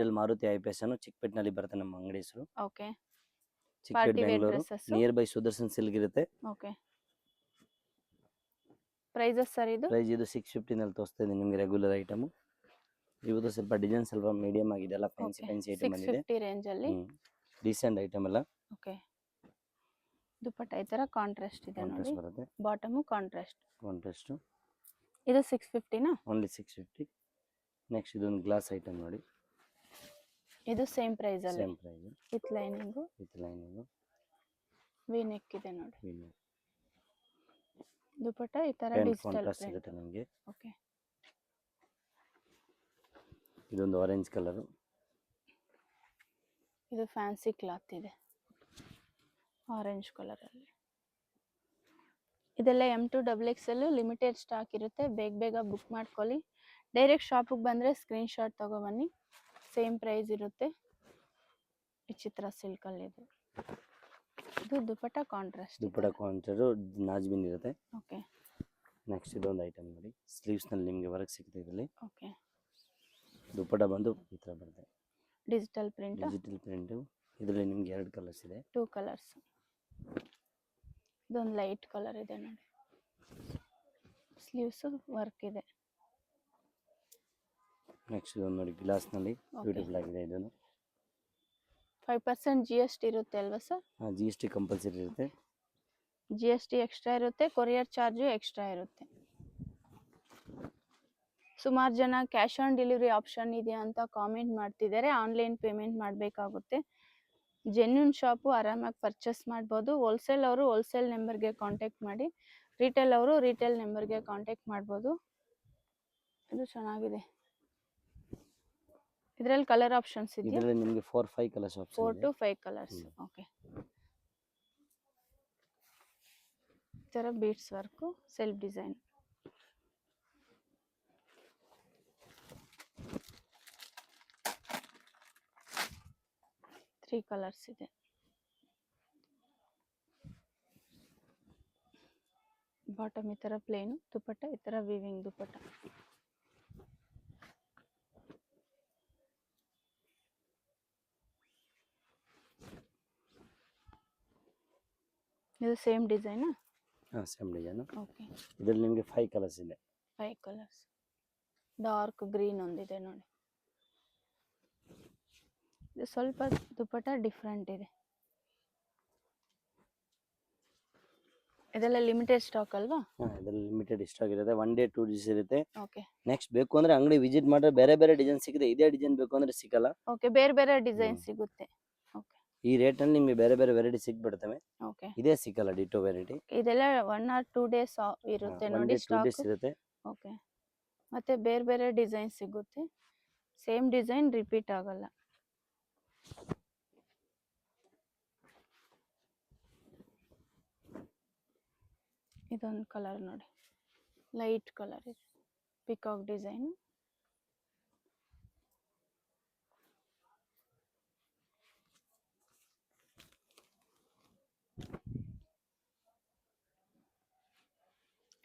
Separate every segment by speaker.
Speaker 1: ಇಲ್ಲಿ ಮಾರುತಿ ಐಪಿಎಸ್ ಅನ್ನು ಚಿಕ್ಕಪೇಟೆನಲ್ಲಿ ಬರುತ್ತೆ ನಮ್ಮ ಅಂಗಡಿ ಹೆಸರು.
Speaker 2: Okay.
Speaker 1: Chickpet
Speaker 2: party where
Speaker 1: Bengaluru
Speaker 2: dresses.
Speaker 1: Nearby Sudarshan silk ಇರುತ್ತೆ.
Speaker 2: ಓಕೆ. ಪ್ರೈಸಸ್ ಸರ್ ಇದು?
Speaker 1: ಪ್ರೈಸ್ ಇದು 650 ನಲ್ಲಿ ತೋರಿಸ್ತಾ ಇದ್ದೀನಿ ನಿಮಗೆ ರೆಗ್ಯುಲರ್ ಐಟಮ್. ಇವತ್ತು ಸ್ವಲ್ಪ ಡಿಸೈನ್ ಸ್ವಲ್ಪ ಮೀಡಿಯಂ ಆಗಿದೆ, ಎಲ್ಲ ಫ್ಯಾನ್ಸಿ ಐಟಮ್ ಬಂದಿದೆ.
Speaker 2: 650 ರೇಂಜ್ ಅಲ್ಲಿ
Speaker 1: ಡೀಸೆಂಟ್ ಐಟಮ್ ಎಲ್ಲ.
Speaker 2: ಓಕೆ. ದುಪಟ್ಟ ಈ ತರ ಕಾಂಟ್ರಾಸ್ಟ್ ಇದೆ ನೋಡಿ.
Speaker 1: ಕಾಂಟ್ರಾಸ್ಟ್ ಬರುತ್ತೆ.
Speaker 2: Bottom contrast.
Speaker 1: ಇದು
Speaker 2: 650 ನಾ?
Speaker 1: ಓನ್ಲಿ 650. ನೆಕ್ಸ್ಟ್ ಇದೊಂದು ಗ್ಲಾಸ್ ಐಟಮ್ ನೋಡಿ.
Speaker 2: ಇದು ಸೇಮ್ ಪ್ರೈಸ್ ಅಲ್ಲಿ.
Speaker 1: Same price.
Speaker 2: With lining. V neck ಇದೆ ನೋಡಿ. ದುಪಟ್ಟ ಈ ತರ ಡಿಜಿಟಲ್
Speaker 1: ಕಾಂಟ್ರಾಸ್ಟ್ ಇರುತ್ತೆ ನಿಮಗೆ.
Speaker 2: ಓಕೆ.
Speaker 1: ಇದೊಂದು ಆರೆಂಜ್ ಕಲರ್.
Speaker 2: ಇದು ಫ್ಯಾನ್ಸಿ ಕ್ಲಾತ್ ಇದೆ ಆರೆಂಜ್ ಕಲರ್ ಅಲ್ಲಿ. ಇದೆಲ್ಲ M2XXL ಲಿಮಿಟೆಡ್ ಸ್ಟಾಕ್ ಇರುತ್ತೆ, ಬೇಗ ಬುಕ್ ಮಾಡ್ಕೊಳ್ಳಿ. ಡೈರೆಕ್ಟ್ ಶಾಪಿಗೆ ಬಂದರೆ ಸ್ಕ್ರೀನ್ ಶಾಟ್ ತಗೊಬನ್ನಿ. ಸೇಮ್ ಪ್ರೈಸ್ ಇರುತ್ತೆ. ವಿಚಿತ್ರ ಸಿಲ್ಕಲ್ಲಿ ಇದು. ಇದು ದುಪಟ್ಟ ಕಾಂಟ್ರಾಸ್ಟ್.
Speaker 1: ನಾಜ್ಬಿನ್ ಇರುತ್ತೆ.
Speaker 2: ಓಕೆ.
Speaker 1: ನೆಕ್ಸ್ಟ್ ಇದೊಂದು ಐಟಮ್ ನೋಡಿ, ಸ್ಲೀವ್ಸ್ನಲ್ಲಿ ನಿಮಗೆ ವರ್ಕ್ ಸಿಗುತ್ತೆ ಇದರಲ್ಲಿ.
Speaker 2: ಓಕೆ.
Speaker 1: ದುಪಟ್ಟ ಬಂದು ಈ ಥರ ಬರುತ್ತೆ.
Speaker 2: Digital print.
Speaker 1: ಇದರಲ್ಲಿ ನಿಮಗೆ 2 ಕಲರ್ಸ್ ಇದೆ.
Speaker 2: 2 ಕಲರ್ಸ್. ಇದೊಂದು ಲೈಟ್ ಕಲರ್ ಇದೆ ನೋಡಿ. ಸ್ಲೀವ್ಸ್ ವರ್ಕ್ ಇದೆ.
Speaker 1: ನೆಕ್ಸ್ಟ್ ಇದೊಂದು ನೋಡಿ, ಗ್ಲಾಸ್ನಲ್ಲಿ ಬ್ಯೂಟಿಫುಲ್ ಆಗಿದೆ. ಇದನ್ನು
Speaker 2: 5% GST ಇರುತ್ತೆ ಅಲ್ವಾ ಸರ್?
Speaker 1: GST ಕಂಪಲ್ಸರಿ ಇರುತ್ತೆ.
Speaker 2: GST ಎಕ್ಸ್ಟ್ರಾ ಇರುತ್ತೆ, ಕೊರಿಯರ್ ಚಾರ್ಜು ಎಕ್ಸ್ಟ್ರಾ ಇರುತ್ತೆ. ಸುಮಾರು ಜನ ಕ್ಯಾಶ್ ಆನ್ ಡೆಲಿವರಿ ಆಪ್ಷನ್ ಇದೆಯಾ ಅಂತ ಕಾಮೆಂಟ್ ಮಾಡ್ತಿದ್ದಾರೆ. ಆನ್ಲೈನ್ ಪೇಮೆಂಟ್ ಮಾಡಬೇಕಾಗುತ್ತೆ. ಜೆನ್ಯೂನ್ ಶಾಪು ಆರಾಮಾಗಿ ಪರ್ಚೇಸ್ ಮಾಡ್ಬೋದು. ಹೋಲ್ಸೇಲ್ ಅವರು ಹೋಲ್ಸೇಲ್ ನಂಬರ್ಗೆ ಕಾಂಟ್ಯಾಕ್ಟ್ ಮಾಡಿ, ರಿಟೇಲ್ ಅವರು ರಿಟೇಲ್ ನಂಬರ್ಗೆ ಕಾಂಟ್ಯಾಕ್ಟ್ ಮಾಡ್ಬೋದು. ಇದು ಚೆನ್ನಾಗಿದೆ. ಇದರಲ್ಲಿ ಕಲರ್ ಆಪ್ಷನ್ಸ್ ಇದೆಯಾ?
Speaker 1: ಇದರಲ್ಲಿ ನಿಮಗೆ 4-5 colours option
Speaker 2: 4 to 5 colours. Okay. ಈ ಥರ beads work, self design. Three colours ಇದೆ. ಬಾಟಮ್ ಈ ಥರ ಪ್ಲೇನು, ದುಪಟ್ಟ ಈ ಥರ ವಿವಿಂಗ್ ದುಪಟ್ಟ. ಇದು ಸೇಮ್ ಡಿಸೈನಾ?
Speaker 1: Same design.
Speaker 2: ಓಕೆ.
Speaker 1: ಇದರಲ್ಲಿ ನಿಮಗೆ 5 ಕಲರ್ಸ್ ಇದೆ.
Speaker 2: 5 ಕಲರ್ಸ್. ಡಾರ್ಕ್ ಗ್ರೀನ್ ಒಂದಿದೆ ನೋಡಿ. ಇದು ಸ್ವಲ್ಪ ದುಪಟ್ಟ ಡಿಫ್ರೆಂಟ್ ಇದೆ. ಇದೆಲ್ಲ ಲಿಮಿಟೆಡ್ ಸ್ಟಾಕ್ ಅಲ್ವಾ?
Speaker 1: ಇದರಲ್ಲಿ ಲಿಮಿಟೆಡ್ ಸ್ಟಾಕ್ ಇರುತ್ತೆ. 1 day 2 days ಇರುತ್ತೆ.
Speaker 2: ಓಕೆ.
Speaker 1: ನೆಕ್ಸ್ಟ್ ಬೇಕು ಅಂದ್ರೆ ಅಂಗಡಿ ವಿಸಿಟ್ ಮಾಡಿದ್ರೆ ಬೇರೆ ಡಿಸೈನ್ ಸಿಗುತ್ತೆ. ಇದೇ ಡಿಸೈನ್ ಬೇಕು ಅಂದ್ರೆ ಸಿಗಲ್ಲ.
Speaker 2: ಓಕೆ. ಬೇರೆ ಡಿಸೈನ್ ಸಿಗುತ್ತೆ. ಓಕೆ.
Speaker 1: ಈ ರೇಟ್ ಅಲ್ಲಿ ನಿಮಗೆ ಬೇರೆ ವೆರೈಟಿ ಸಿಗ್ಬಿಡ್ತವೆ.
Speaker 2: ಓಕೆ.
Speaker 1: ಇದೇ ಸಿಗಲ್ಲ ಡಿಟೋ ವೆರೈಟಿ.
Speaker 2: ಇದೆಲ್ಲ 1 or 2 days ಇರುತ್ತೆ ನೋಡಿ ಸ್ಟಾಕ್.
Speaker 1: ಇರುತ್ತೆ.
Speaker 2: ಓಕೆ. ಮತ್ತೆ ಬೇರೆ ಡಿಸೈನ್ ಸಿಗುತ್ತೆ. ಸೇಮ್ ಡಿಸೈನ್ ರಿಪೀಟ್ ಆಗಲ್ಲ. ಇದೊಂದು ಕಲರ್ ನೋಡಿ, ಲೈಟ್ ಕಲರ್ ಇದೆ, ಪಿಕಾಕ್ ಡಿಸೈನ್.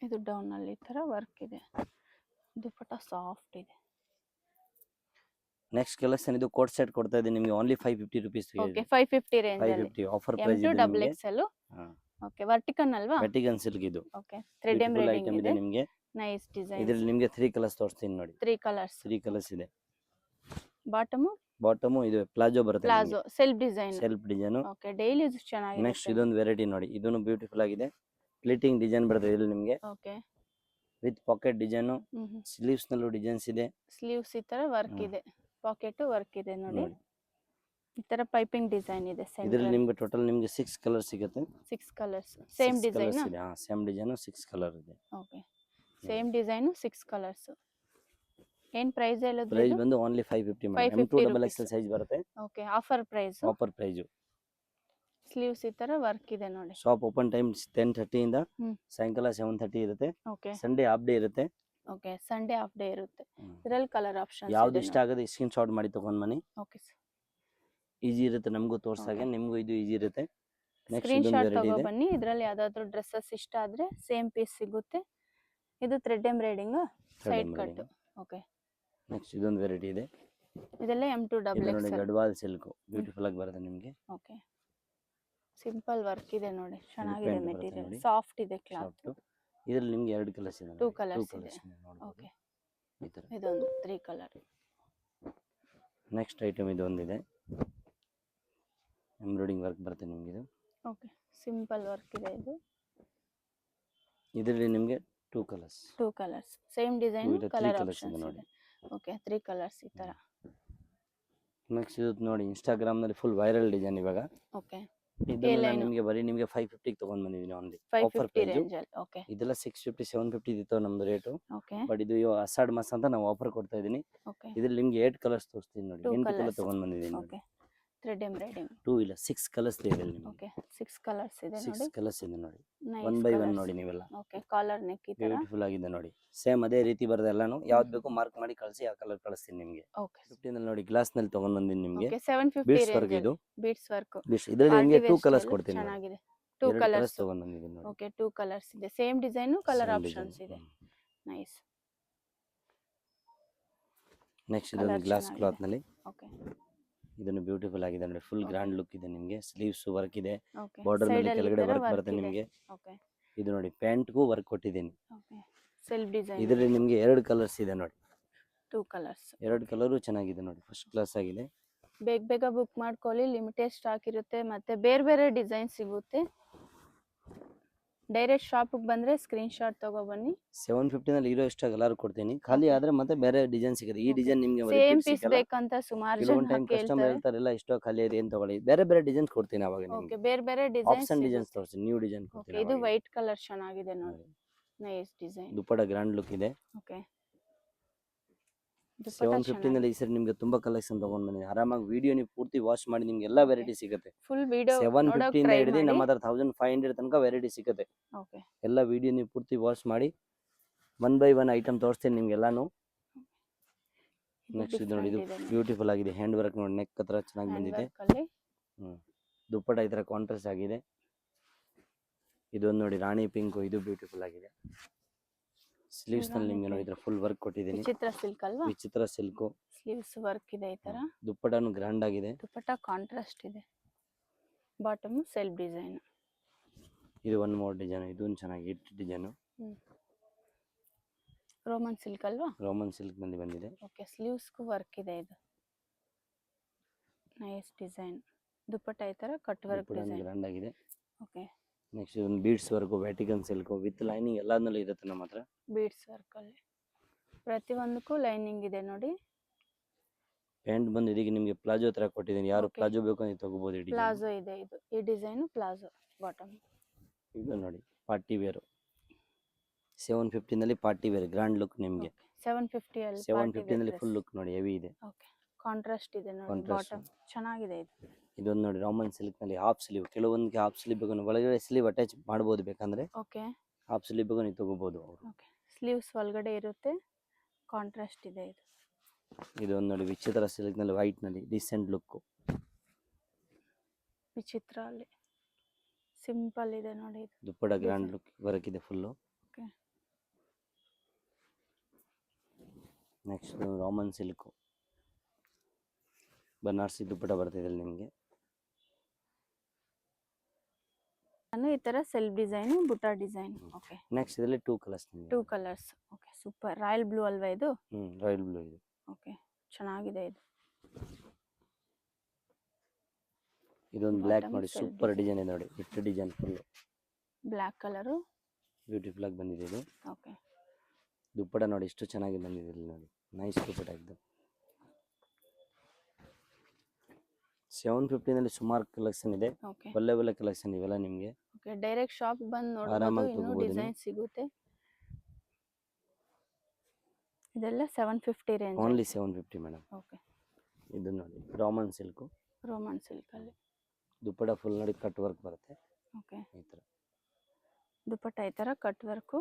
Speaker 2: ಇದು ಡೌನ್ ಅಲ್ಲಿ ಈ ತರ ವರ್ಕ್ ಇದೆ. ದುಪಟ್ಟ ಸಾಫ್ಟ್ ಇದೆ.
Speaker 1: ನೆಕ್ಸ್ಟ್ ಕಲೆಕ್ಷನ್ ಇದು ಕೋಟ್ ಸೆಟ್ ಕೊಡ್ತಾ ಇದೆ ನಿಮಗೆ ಓನ್ಲಿ 550 ರೂಪೀಸ್.
Speaker 2: ಓಕೆ. 550 ರೇಂಜ್ ಅಲ್ಲಿ.
Speaker 1: 550 ಆಫರ್ ಪ್ರೈಸ್ ಇದೆ ನಿಮಗೆ.
Speaker 2: M2XXL. ಓಕೆ. ವರ್ಟಿಕಲ್ ಅಲ್ವಾ?
Speaker 1: ವರ್ಟಿಕಲ್ ಸಿಲ್ಕ್ ಇದು.
Speaker 2: ಓಕೆ. ಥ್ರೆಡ್ ಎಂಬ್ರಾಯ್ಡಿಂಗ್ ಇದೆ
Speaker 1: ನಿಮಗೆ.
Speaker 2: Nice design.
Speaker 1: ಇದರಲ್ಲಿ ನಿಮಗೆ 3 ಕಲರ್ಸ್ ತೋರಿಸ್ತೀನಿ ನೋಡಿ.
Speaker 2: 3 ಕಲರ್ಸ್.
Speaker 1: 3 ಕಲರ್ಸ್ ಇದೆ.
Speaker 2: ಬಾಟಮ್
Speaker 1: ಇದು ಪ್ಲಾಜೋ ಬರುತ್ತೆ.
Speaker 2: Palazzo self design.
Speaker 1: Okay.
Speaker 2: Daily use ಚೆನ್ನಾಗಿದೆ.
Speaker 1: ನೆಕ್ಸ್ಟ್ ಇದೊಂದು ವೆರೈಟಿ ನೋಡಿ, ಇದನ್ನು ಬ್ಯೂಟಿಫುಲ್ ಆಗಿದೆ. ಪ್ಲೇಟಿಂಗ್ ಡಿಸೈನ್ ಬರುತ್ತೆ ಇಲ್ಲಿ ನಿಮಗೆ.
Speaker 2: Okay.
Speaker 1: With packet design. Sleeves ನಲ್ಲೂ ಡಿಸೈನ್ಸ್ ಇದೆ.
Speaker 2: ಸ್ಲೀವ್ಸ್ ಈ ತರ ವರ್ಕ್ ಇದೆ, ಪಾಕೆಟ್ ವರ್ಕ್ ಇದೆ ನೋಡಿ. ಈ ತರ ಪೈಪಿಂಗ್ ಡಿಸೈನ್ ಇದೆ.
Speaker 1: ಇದರಲ್ಲಿ ನಿಮಗೆ ಟೋಟಲ್ ನಿಮಗೆ 6 ಕಲರ್ ಸಿಗುತ್ತೆ.
Speaker 2: 6 colours. Same design.
Speaker 1: Same design 6 colour ಇದೆ.
Speaker 2: ಓಕೆ. Same design 6 colours. ಏನ್ ಪ್ರೈಸ್ ಹೇಳಿದ್ರಿ?
Speaker 1: ಪ್ರೈಸ್ ಬಂದು ಓನ್ಲಿ 550 ಮೇಡಂ. M2XXL ಸೈಜ್ ಬರುತ್ತೆ.
Speaker 2: Okay. Offer price.
Speaker 1: Offer price.
Speaker 2: Sleeves ಈ ತರ ವರ್ಕ್ ಇದೆ ನೋಡಿ.
Speaker 1: ಶಾಪ್ ಓಪನ್ ಟೈಮ್ 10:30 ಇಂದ ಸಾಯಂಕಾಲ 7:30 ಇರುತ್ತೆ.
Speaker 2: ಓಕೆ.
Speaker 1: ಸಂಡೇ ಹಾಫ್ ಡೇ ಇರುತ್ತೆ.
Speaker 2: ಓಕೆ. ಸಂಡೇ ಹಾಫ್ ಡೇ ಇರುತ್ತೆ. ಇದರಲ್ಲಿ ಕಲರ್ ಆಪ್ಷನ್ಸ್
Speaker 1: ಯಾವ್ದು ಇಷ್ಟ ಆಗುತ್ತೆ ಸ್ಕ್ರೀನ್ ಶಾಟ್ ಮಾಡಿ ತಗೊಂಡ್ ಬನ್ನಿ.
Speaker 2: Okay sir.
Speaker 1: ಈಜಿ ಇರುತ್ತೆ ನಮಗೂ ತೋರ್ಸಾಗೆ, ನಿಮಗೂ ಇದು ಈಜಿ ಇರುತ್ತೆ.
Speaker 2: ಸ್ಕ್ರೀನ್ ಶಾಟ್ ತಗೊಂಡು ಬನ್ನಿ. ಇದರಲ್ಲಿ ಯಾವ್ದಾದ್ರು ಡ್ರೆಸ್ಸಸ್ ಇಷ್ಟ ಆದ್ರೆ ಸೇಮ್ ಪೀಸ್ ಸಿಗುತ್ತೆ. ಇದು thread embroidering, side cut. Okay.
Speaker 1: Next ಇದೊಂದು ವೆರೈಟಿ ಇದೆ.
Speaker 2: ಇದೆಲ್ಲ M2
Speaker 1: ಇದು
Speaker 2: ಡಬಲ್
Speaker 1: ನೋಡಿ
Speaker 2: ಎಕ್ಸೆಲ್.
Speaker 1: ಗಡ್ವಾಲ್ ಸಿಲ್ಕ್ ಬ್ಯೂಟಿಫುಲ್ ಆಗಿ ಬರುತ್ತೆ ನಿಮಗೆ.
Speaker 2: ಓಕೆ, ಸಿಂಪಲ್ ವರ್ಕ್ ಇದೆ ನೋಡಿ, ಚೆನ್ನಾಗಿದೆ
Speaker 1: pant ಬರುತ್ತೆ
Speaker 2: ಮೆಟೀರಿಯಲ್,
Speaker 1: ನೋಡಿ.
Speaker 2: ಸಾಫ್ಟ್ ಇದೆ ಕ್ಲಾತ್.
Speaker 1: ಸಾಫ್ಟ್. ಇದ್ರಲ್ಲಿ ನಿಮ್ಗೆ 2 ಕಲರ್ಸ್ ಇದೆ.
Speaker 2: Two
Speaker 1: ನೋಡಿ.
Speaker 2: colours
Speaker 1: Two
Speaker 2: ಇದೆ.
Speaker 1: colours ಇದೆ ನೋಡ್ಬೋದು.
Speaker 2: ಓಕೆ,
Speaker 1: ಈ ತರ.
Speaker 2: ಇದೊಂದು 3 ಕಲರ್.
Speaker 1: ನೆಕ್ಸ್ಟ್ ಐಟಮ್ ಇದು ಒಂದಿದೆ, ಎಂಬ್ರಾಯ್ಡಿಂಗ್ ವರ್ಕ್ ಬರುತ್ತೆ ನಿಮ್ಗೆ ಇದು.
Speaker 2: ಓಕೆ, ಸಿಂಪಲ್ ವರ್ಕ್ ಇದೆ ಇದು.
Speaker 1: ಇದರಲ್ಲಿ ನಿಮಗೆ 2 ಕಲರ್ಸ್.
Speaker 2: 2 ಕಲರ್ಸ್, ಸೇಮ್ ಡಿಸೈನ್,
Speaker 1: ಇದು 3
Speaker 2: ಕಲರ್
Speaker 1: colours
Speaker 2: ಆಪ್ಷನ್ಸ್
Speaker 1: ಇದೆ ನೋಡಿ.
Speaker 2: ಇದೆ. ಓಕೆ, 3 ಕಲರ್ಸ್ ಈ ತರ.
Speaker 1: ನೆಕ್ಸ್ಟ್ ಇದು ನೋಡಿ ಇನ್ಸ್ಟಾಗ್ರಾಮ್ ನಲ್ಲಿ ಫುಲ್ ವೈರಲ್ ಡಿಸೈನ್ ಇವಾಗ.
Speaker 2: ಓಕೆ,
Speaker 1: ಇದನ್ನ
Speaker 2: line.
Speaker 1: ನಿಮಗೆ ಬರೀ ನಿಮಗೆ 550 ಗೆ ತಗೊಂಡ್ ಬಂದಿದ್ದೀನಿ ಓನ್ಲಿ. Offer
Speaker 2: 550
Speaker 1: price.
Speaker 2: ರೇಂಜ್ ಅಲ್ಲಿ. ಓಕೆ,
Speaker 1: ಇದೆಲ್ಲ 650 750 ಇತ್ತು ನಮ್ದು ರೇಟು.
Speaker 2: ಓಕೆ,
Speaker 1: ಬಟ್ ಇದು ಅಸಾಡ್ ಮಾಸ ಅಂತ ನಾವು ಆಫರ್ ಕೊಡ್ತಾ ಇದೀನಿ.
Speaker 2: ಓಕೆ,
Speaker 1: ಇದ್ರಲ್ಲಿ ನಿಮ್ಗೆ 8 ಕಲರ್ಸ್ ತೋರಿಸ್ತೀನಿ ನೋಡಿ.
Speaker 2: 2
Speaker 1: 8 ಕಲರ್
Speaker 2: colours.
Speaker 1: ತಗೊಂಡ್ ಬಂದಿದ್ದೀನಿ ನೋಡಿ.
Speaker 2: Okay, thread embroidering.
Speaker 1: 2 ಇಲ್ಲ 6 ಕಲರ್ಸ್ ಇದೆ ಇದರಲ್ಲಿ ನಿಮಗೆ.
Speaker 2: ಓಕೆ, 6 ಕಲರ್ಸ್ ಇದೆ
Speaker 1: 6
Speaker 2: ನೋಡಿ.
Speaker 1: ಕಲರ್ಸ್ ಇದೆ ನೋಡಿ.
Speaker 2: Nice
Speaker 1: 1 by 1
Speaker 2: colours.
Speaker 1: ನೋಡಿ ನೀವೆಲ್ಲ.
Speaker 2: ಓಕೆ, ಕಾಲರ್ ನೆಕ್ ಈ ತರ.
Speaker 1: ಬ್ಯೂಟಿಫುಲ್ ಆಗಿದೆ ನೋಡಿ. ಸೇಮ್ ಅದೇ ರೀತಿ ಬರುತ್ತೆ ಎಲ್ಲಾನು. ಯಾವ್ದು ಬೇಕು ಮಾರ್ಕ್ ಮಾಡಿ ಕಳಿಸಿ, ಆ ಕಲರ್ ಕಳಿಸ್ತೀನಿ ನಿಮಗೆ.
Speaker 2: ಓಕೆ,
Speaker 1: 15 ನಲ್ಲಿ ನೋಡಿ ಗ್ಲಾಸ್ ನಲ್ಲಿ ತಗೊಂಡ್ ಬಂದಿದ್ದೀನಿ ನಿಮಗೆ.
Speaker 2: ಓಕೆ, 750
Speaker 1: ಬೀಡ್ಸ್ ವರ್ಕ್
Speaker 2: ರೇಂಜ್
Speaker 1: ಇದು.
Speaker 2: ಅಲ್ಲಿ ಬೀಡ್ಸ್ ವರ್ಕ್.
Speaker 1: ಬೀಡ್ಸ್ ಇದರಲ್ಲಿ ನಿಮಗೆ 2 ಕಲರ್ಸ್ ಕೊಡ್ತೀನಿ ನೋಡಿ.
Speaker 2: ಚೆನ್ನಾಗಿದೆ. 2
Speaker 1: 2
Speaker 2: ಕಲರ್ಸ್
Speaker 1: ಕಲರ್ಸ್ ತಗೊಂಡ್ ಬಂದಿದ್ದೀನಿ ನೋಡಿ.
Speaker 2: ಓಕೆ, 2 ಕಲರ್ಸ್ ಇದೆ, same design, colour
Speaker 1: Same
Speaker 2: options
Speaker 1: design.
Speaker 2: ಇದೆ. ನೈಸ್.
Speaker 1: ನೆಕ್ಸ್ಟ್ ಇದೊಂದು
Speaker 2: Colour
Speaker 1: ಗ್ಲಾಸ್
Speaker 2: ಚೆನ್ನಾಗಿದೆ.
Speaker 1: ಕ್ಲಾತ್ ನಲ್ಲಿ.
Speaker 2: ಓಕೆ,
Speaker 1: ಇದನ್ನು ಬ್ಯೂಟಿಫುಲ್ ಆಗಿದೆ ನೋಡಿ. ಫುಲ್ ಗ್ರ್ಯಾಂಡ್ ಲುಕ್ ಇದೆ ನಿಮಗೆ. ಸ್ಲೀವ್ಸ್ ವರ್ಕ್ ಇದೆ.
Speaker 2: ಓಕೆ,
Speaker 1: ಬಾರ್ಡರ್
Speaker 2: ಸೈಡ್
Speaker 1: ನಲ್ಲಿ
Speaker 2: ಅಲ್ಲಿ
Speaker 1: ಕೆಳಗಡೆ
Speaker 2: ಈ ತರ
Speaker 1: ವರ್ಕ್
Speaker 2: ವರ್ಕ್
Speaker 1: ಬರುತ್ತೆ
Speaker 2: ಇದೆ.
Speaker 1: ನಿಮಗೆ.
Speaker 2: ಓಕೆ,
Speaker 1: ಇದು ನೋಡಿ ಪ್ಯಾಂಟ್ಗೂ ವರ್ಕ್ ಕೊಟ್ಟಿದ್ದೀನಿ.
Speaker 2: Okay, self design.
Speaker 1: ಇದರಲ್ಲಿ ನಿಮಗೆ 2 ಕಲರ್ಸ್ ಇದೆ ನೋಡಿ.
Speaker 2: 2 ಕಲರ್ಸ್.
Speaker 1: 2 ಕಲರು ಚೆನ್ನಾಗಿದೆ ನೋಡಿ. ಫಸ್ಟ್ ಕ್ಲಾಸ್ ಆಗಿದೆ.
Speaker 2: ಬೇಗ ಬೇಗ ಬುಕ್ ಮಾಡ್ಕೊಳ್ಳಿ, ಲಿಮಿಟೆಡ್ ಸ್ಟಾಕ್ ಇರುತ್ತೆ, ಮತ್ತೆ ಬೇರೆ ಬೇರೆ ಡಿಸೈನ್ ಸಿಗುತ್ತೆ. ಡೈರೆಕ್ಟ್ ಶಾಪಿಗೆ ಬಂದ್ರೆ ಸ್ಕ್ರೀನ್ ಶಾಟ್ ತಗೋ ಬನ್ನಿ.
Speaker 1: 750 ನಲ್ಲಿ ಇರೋ ಇಷ್ಟ ಕಲರ್ ಕೊಡ್ತೀನಿ. ಖಾಲಿ ಆದ್ರೆ ಮತ್ತೆ ಬೇರೆ ಡಿಸೈನ್ ಸಿಗುತ್ತೆ. ಈ
Speaker 2: Okay.
Speaker 1: ಡಿಸೈನ್ ನಿಮಗೆ
Speaker 2: ಸೇಮ್
Speaker 1: repeat
Speaker 2: ಪೀಸ್
Speaker 1: ಸಿಗಲ್ಲ.
Speaker 2: ಬೇಕಂತ ಸುಮಾರು
Speaker 1: ಕೆಲವೊಂದು
Speaker 2: ಜನ
Speaker 1: ಟೈಮ್ ಕಸ್ಟಮರ್
Speaker 2: ಕೇಳ್ತಾರೆ.
Speaker 1: ಹೇಳ್ತಾರಲ್ಲ ಇಷ್ಟೋ ಖಾಲಿ ಇದೆ ಏನ್ ತಗೊಳ್ಳಿ. ಬೇರೆ ಬೇರೆ ಡಿಸೈನ್ಸ್ ಕೊಡ್ತೀನಿ ಅವಾಗ
Speaker 2: ಓಕೆ,
Speaker 1: ನಿಮಗೆ.
Speaker 2: ಬೇರೆ ಬೇರೆ ಡಿಸೈನ್
Speaker 1: ಆಪ್ಷನ್ ಡಿಸೈನ್ಸ್ ತೋರಿಸ್ತೀನಿ. ನ್ಯೂ ಡಿಸೈನ್
Speaker 2: ಓಕೆ,
Speaker 1: ಕೊಡ್ತೀನಿ
Speaker 2: ಇದು
Speaker 1: ಅವಾಗ.
Speaker 2: ವೈಟ್ ಕಲರ್ ಚೆನ್ನಾಗಿದೆ ನೋಡಿ. Nice design.
Speaker 1: Dupatta grand look ಇದೆ.
Speaker 2: ಓಕೆ,
Speaker 1: 750 ನಲ್ಲಿ ಈ ಸರಿ ನಿಮಗೆ ತುಂಬಾ ಕಲೆಕ್ಷನ್ ತಗೊಂಡ್ ಬಂದಿದ್ದೀನಿ. ಆರಾಮಾಗಿ ವಿಡಿಯೋ ನೀವು ಪೂರ್ತಿ ವಾಚ್ ಮಾಡಿ ನಿಮ್ಗೆ ಎಲ್ಲಾ ವೆರೈಟಿ ಸಿಗುತ್ತೆ.
Speaker 2: ಫುಲ್ ವಿಡಿಯೋ
Speaker 1: 750 ಇಂದ
Speaker 2: ಟ್ರೈ
Speaker 1: ಹಿಡಿದು
Speaker 2: ಮಾಡಿ.
Speaker 1: ನಮ್ಮ ಹತ್ರ 1500 ತನಕ ವೆರೈಟಿ ಸಿಗುತ್ತೆ.
Speaker 2: ಓಕೆ,
Speaker 1: ಎಲ್ಲ ವಿಡಿಯೋ ನೀವು ಪೂರ್ತಿ ವಾಚ್ ಮಾಡಿ 1 ಬೈ 1 ಐಟಮ್ ತೋರಿಸ್ತೀನಿ ನಿಮ್ಗೆಲ್ಲಾನು. ನೆಕ್ಸ್ಟ್ ಇದು ನೋಡಿ, ಇದು ಬ್ಯೂಟಿಫುಲ್ ಆಗಿದೆ. ಹ್ಯಾಂಡ್ ವರ್ಕ್ ನೋಡಿ, ನೆಕ್ ಹತ್ರ ಚೆನ್ನಾಗಿ ಬಂದಿದೆ. ದುಪ್ಪಟ ಈ ತರ ಕಾಂಟ್ರಾಸ್ಟ್ ಆಗಿದೆ. ಇದೊಂದು ನೋಡಿ ರಾಣಿ ಪಿಂಕ್, ಇದು ಬ್ಯೂಟಿಫುಲ್ ಆಗಿದೆ. ಸ್ಲೀವ್ಸ್ ನಲ್ಲಿ ನಿಮ್ಗೆ ನೋಡಿ ಇದ್ರ ಫುಲ್ ವರ್ಕ್ ಕೊಟ್ಟಿದ್ದೀನಿ.
Speaker 2: ವಿಚಿತ್ರ ಸಿಲ್ಕ್ ಅಲ್ವಾ?
Speaker 1: ವಿಚಿತ್ರ ಸಿಲ್ಕ್.
Speaker 2: ಸ್ಲೀವ್ಸ್ ವರ್ಕ್ ಇದೆ ಈ ತರ.
Speaker 1: ದುಪ್ಪಟನು ಗ್ರ್ಯಾಂಡ್ ಆಗಿದೆ.
Speaker 2: ದುಪಟ್ಟ ಕಾಂಟ್ರಾಸ್ಟ್ ಇದೆ. Bottom self design.
Speaker 1: ಇದು ಒನ್ ಮೋರ್ ಡಿಸೈನ್. ಇದೊಂದು ಚೆನ್ನಾಗಿ ಹಿಟ್ ಡಿಸೈನ್.
Speaker 2: ರೋಮನ್ ಸಿಲ್ಕ್ ಅಲ್ವಾ?
Speaker 1: ರೋಮನ್ ಸಿಲ್ಕ್ ನಲ್ಲಿ ಬಂದಿದೆ.
Speaker 2: ಓಕೆ, ಸ್ಲೀವ್ಸ್ಗೂ ವರ್ಕ್ ಇದೆ ಇದು. Nice design. ದುಪಟ್ಟ ಈ ತರ ಕಟ್ ವರ್ಕ್ ಡಿಸೈನ್.
Speaker 1: ಗ್ರ್ಯಾಂಡ್ ಆಗಿದೆ.
Speaker 2: ಓಕೆ,
Speaker 1: ನೆಕ್ಸ್ಟ್ ಇದೊಂದು beads work, Vatican silk with lining ಎಲ್ಲಾದ್ನಲ್ಲೂ ಇರುತ್ತೆ ನಮ್ಮ ಹತ್ರ.
Speaker 2: ಬೀಡ್ಸ್ ವರ್ಕ್ ಅಲ್ಲಿ ಪ್ರತಿಯೊಂದಕ್ಕೂ ಲೈನಿಂಗ್ ಇದೆ ನೋಡಿ.
Speaker 1: ಪ್ಯಾಂಟ್ ಬಂದು ಇದಕ್ಕೆ ನಿಮಗೆ ಪ್ಲಾಜೋ ತರ ಕೊಟ್ಟಿದ್ದೀನಿ. ಯಾರು
Speaker 2: Okay.
Speaker 1: ಪ್ಲಾಜೋ ಬೇಕು ಅಂತ ತಗೋಬಹುದು. ಈ ಡಿಸೈನ್
Speaker 2: ಪ್ಲಾಜೋ ಇದೆ ಇದು. ಈ ಡಿಸೈನ್ ಪ್ಲಾಜೋ ಬಾಟಮ್.
Speaker 1: ಇದು ನೋಡಿ ಪಾರ್ಟಿ ವೇರ್. 750 ನಲ್ಲಿ ಪಾರ್ಟಿ ವೇರ್ ಗ್ರ್ಯಾಂಡ್ ಲುಕ್ ನಿಮಗೆ.
Speaker 2: 750 ಅಲ್ಲಿ
Speaker 1: 750 ನಲ್ಲಿ ಫುಲ್ ಲುಕ್ ನೋಡಿ, ಹೆವಿ ಇದೆ.
Speaker 2: ಓಕೆ, ಕಾಂಟ್ರಾಸ್ಟ್ ಇದೆ ನೋಡಿ.
Speaker 1: Contrast.
Speaker 2: ಬಾಟಮ್ ಚೆನ್ನಾಗಿದೆ ಇದು.
Speaker 1: ಇದೊಂದು ನೋಡಿ ರಾಮನ್ ಸಿಲ್ಕ್ ನಲ್ಲಿ ಹಾಫ್ ಸ್ಲೀವ್. ಕೆಲವೊಂದಕ್ಕೆ ಹಾಫ್ ಸ್ಲೀವ್ ಬೇಕು, ಒಳಗಡೆ ಸ್ಲೀವ್ ಅಟ್ಯಾಚ್ ಮಾಡಬಹುದು. ಬೇಕಂದ್ರೆ
Speaker 2: ಓಕೆ,
Speaker 1: ಹಾಫ್ ಸ್ಲೀವ್ ಬೇಕು ನೀವು ತಗೋಬಹುದು ಅವರು.
Speaker 2: ಓಕೆ, ಸ್ಲೀವ್ಸ್ ಒಳಗಡೆ ಇರುತ್ತೆ. ಕಾಂಟ್ರಾಸ್ಟ್ ಇದೆ ಇದು.
Speaker 1: ಇದೊಂದು ನೋಡಿ ವಿಚಿತ್ರ ಸಿಲ್ಕ್ ನಲ್ಲಿ ವೈಟ್ ನಲ್ಲಿ ಡಿಸೆಂಟ್ ಲುಕ್.
Speaker 2: ವಿಚಿತ್ರ ಅಲ್ಲಿ ಸಿಂಪಲ್ ಇದೆ ನೋಡಿ ಇದು.
Speaker 1: ದುಪ್ಪಟ ಗ್ರ್ಯಾಂಡ್ ಲುಕ್ ವರ್ಕ್ ಇದೆ full.
Speaker 2: Okay,
Speaker 1: next Raman silk Banarasi dupatta ಬರ್ತಿದೆ ನಿಮಗೆ.
Speaker 2: ನಾನು ಈ ತರ ಸೆಲ್ಫ್ ಡಿಸೈನ್, ಬುಟ್ಟ ಡಿಸೈನ್. ಓಕೆ,
Speaker 1: ನೆಕ್ಸ್ಟ್ ಇದರಲ್ಲಿ 2 ಕಲರ್ಸ್ ನಿಮಗೆ.
Speaker 2: 2 colours. Okay, super. Royal blue ಅಲ್ವಾ ಇದು?
Speaker 1: ರಾಯಲ್ ಬ್ಲೂ ಇದು.
Speaker 2: ಓಕೆ, ಚೆನ್ನಾಗಿದೆ ಇದು.
Speaker 1: ಇದೊಂದು ಬ್ಲ್ಯಾಕ್
Speaker 2: Bottom
Speaker 1: ನೋಡಿ,
Speaker 2: self
Speaker 1: ಸೂಪರ್ ಡಿಸೈನ್ ಇದೆ ನೋಡಿ. Hit design full
Speaker 2: black colour.
Speaker 1: Beautiful ಆಗಿ ಬಂದಿದೆ ಇದು.
Speaker 2: ಓಕೆ,
Speaker 1: ದುಪ್ಪಟ ನೋಡಿ ಎಷ್ಟು ಚೆನ್ನಾಗಿ ಬಂದಿದೆ ಇಲ್ಲಿ ನೋಡಿ. ನೈಸ್ ದುಪ್ಪಟ ಇದು. 750 ನಲ್ಲಿ ಸುಮಾರು ಕಲೆಕ್ಷನ್ ಇದೆ.
Speaker 2: ಓಕೆ,
Speaker 1: ಒಳ್ಳೆ ಒಳ್ಳೆ ಕಲೆಕ್ಷನ್ ಇವೆಲ್ಲ ನಿಮಗೆ.
Speaker 2: ಓಕೆ, ಡೈರೆಕ್ಟ್ ಶಾಪ್ ಬಂದು ನೋಡಬಹುದು.
Speaker 1: ಆರಾಮಾಗಿ
Speaker 2: ಇನ್ನೂ
Speaker 1: ತಗೋಬಹುದು
Speaker 2: ಡಿಸೈನ್ ಸಿಗುತ್ತೆ. ಇದೆಲ್ಲ 750 ರೇಂಜ್.
Speaker 1: Only 750 madam.
Speaker 2: ಓಕೆ,
Speaker 1: ಇದು ನೋಡಿ ರಾಮನ್ ಸಿಲ್ಕ್.
Speaker 2: ರೋಮನ್ ಸಿಲ್ಕ್ ಅಲ್ಲಿ
Speaker 1: ದುಪ್ಪಟ ಫುಲ್ ನೋಡಿ ಕಟ್ ವರ್ಕ್ ಬರುತ್ತೆ
Speaker 2: ಓಕೆ,
Speaker 1: ಈ ತರ.
Speaker 2: ದುಪಟ್ಟ ಈ ತರ ಕಟ್ ವರ್ಕು.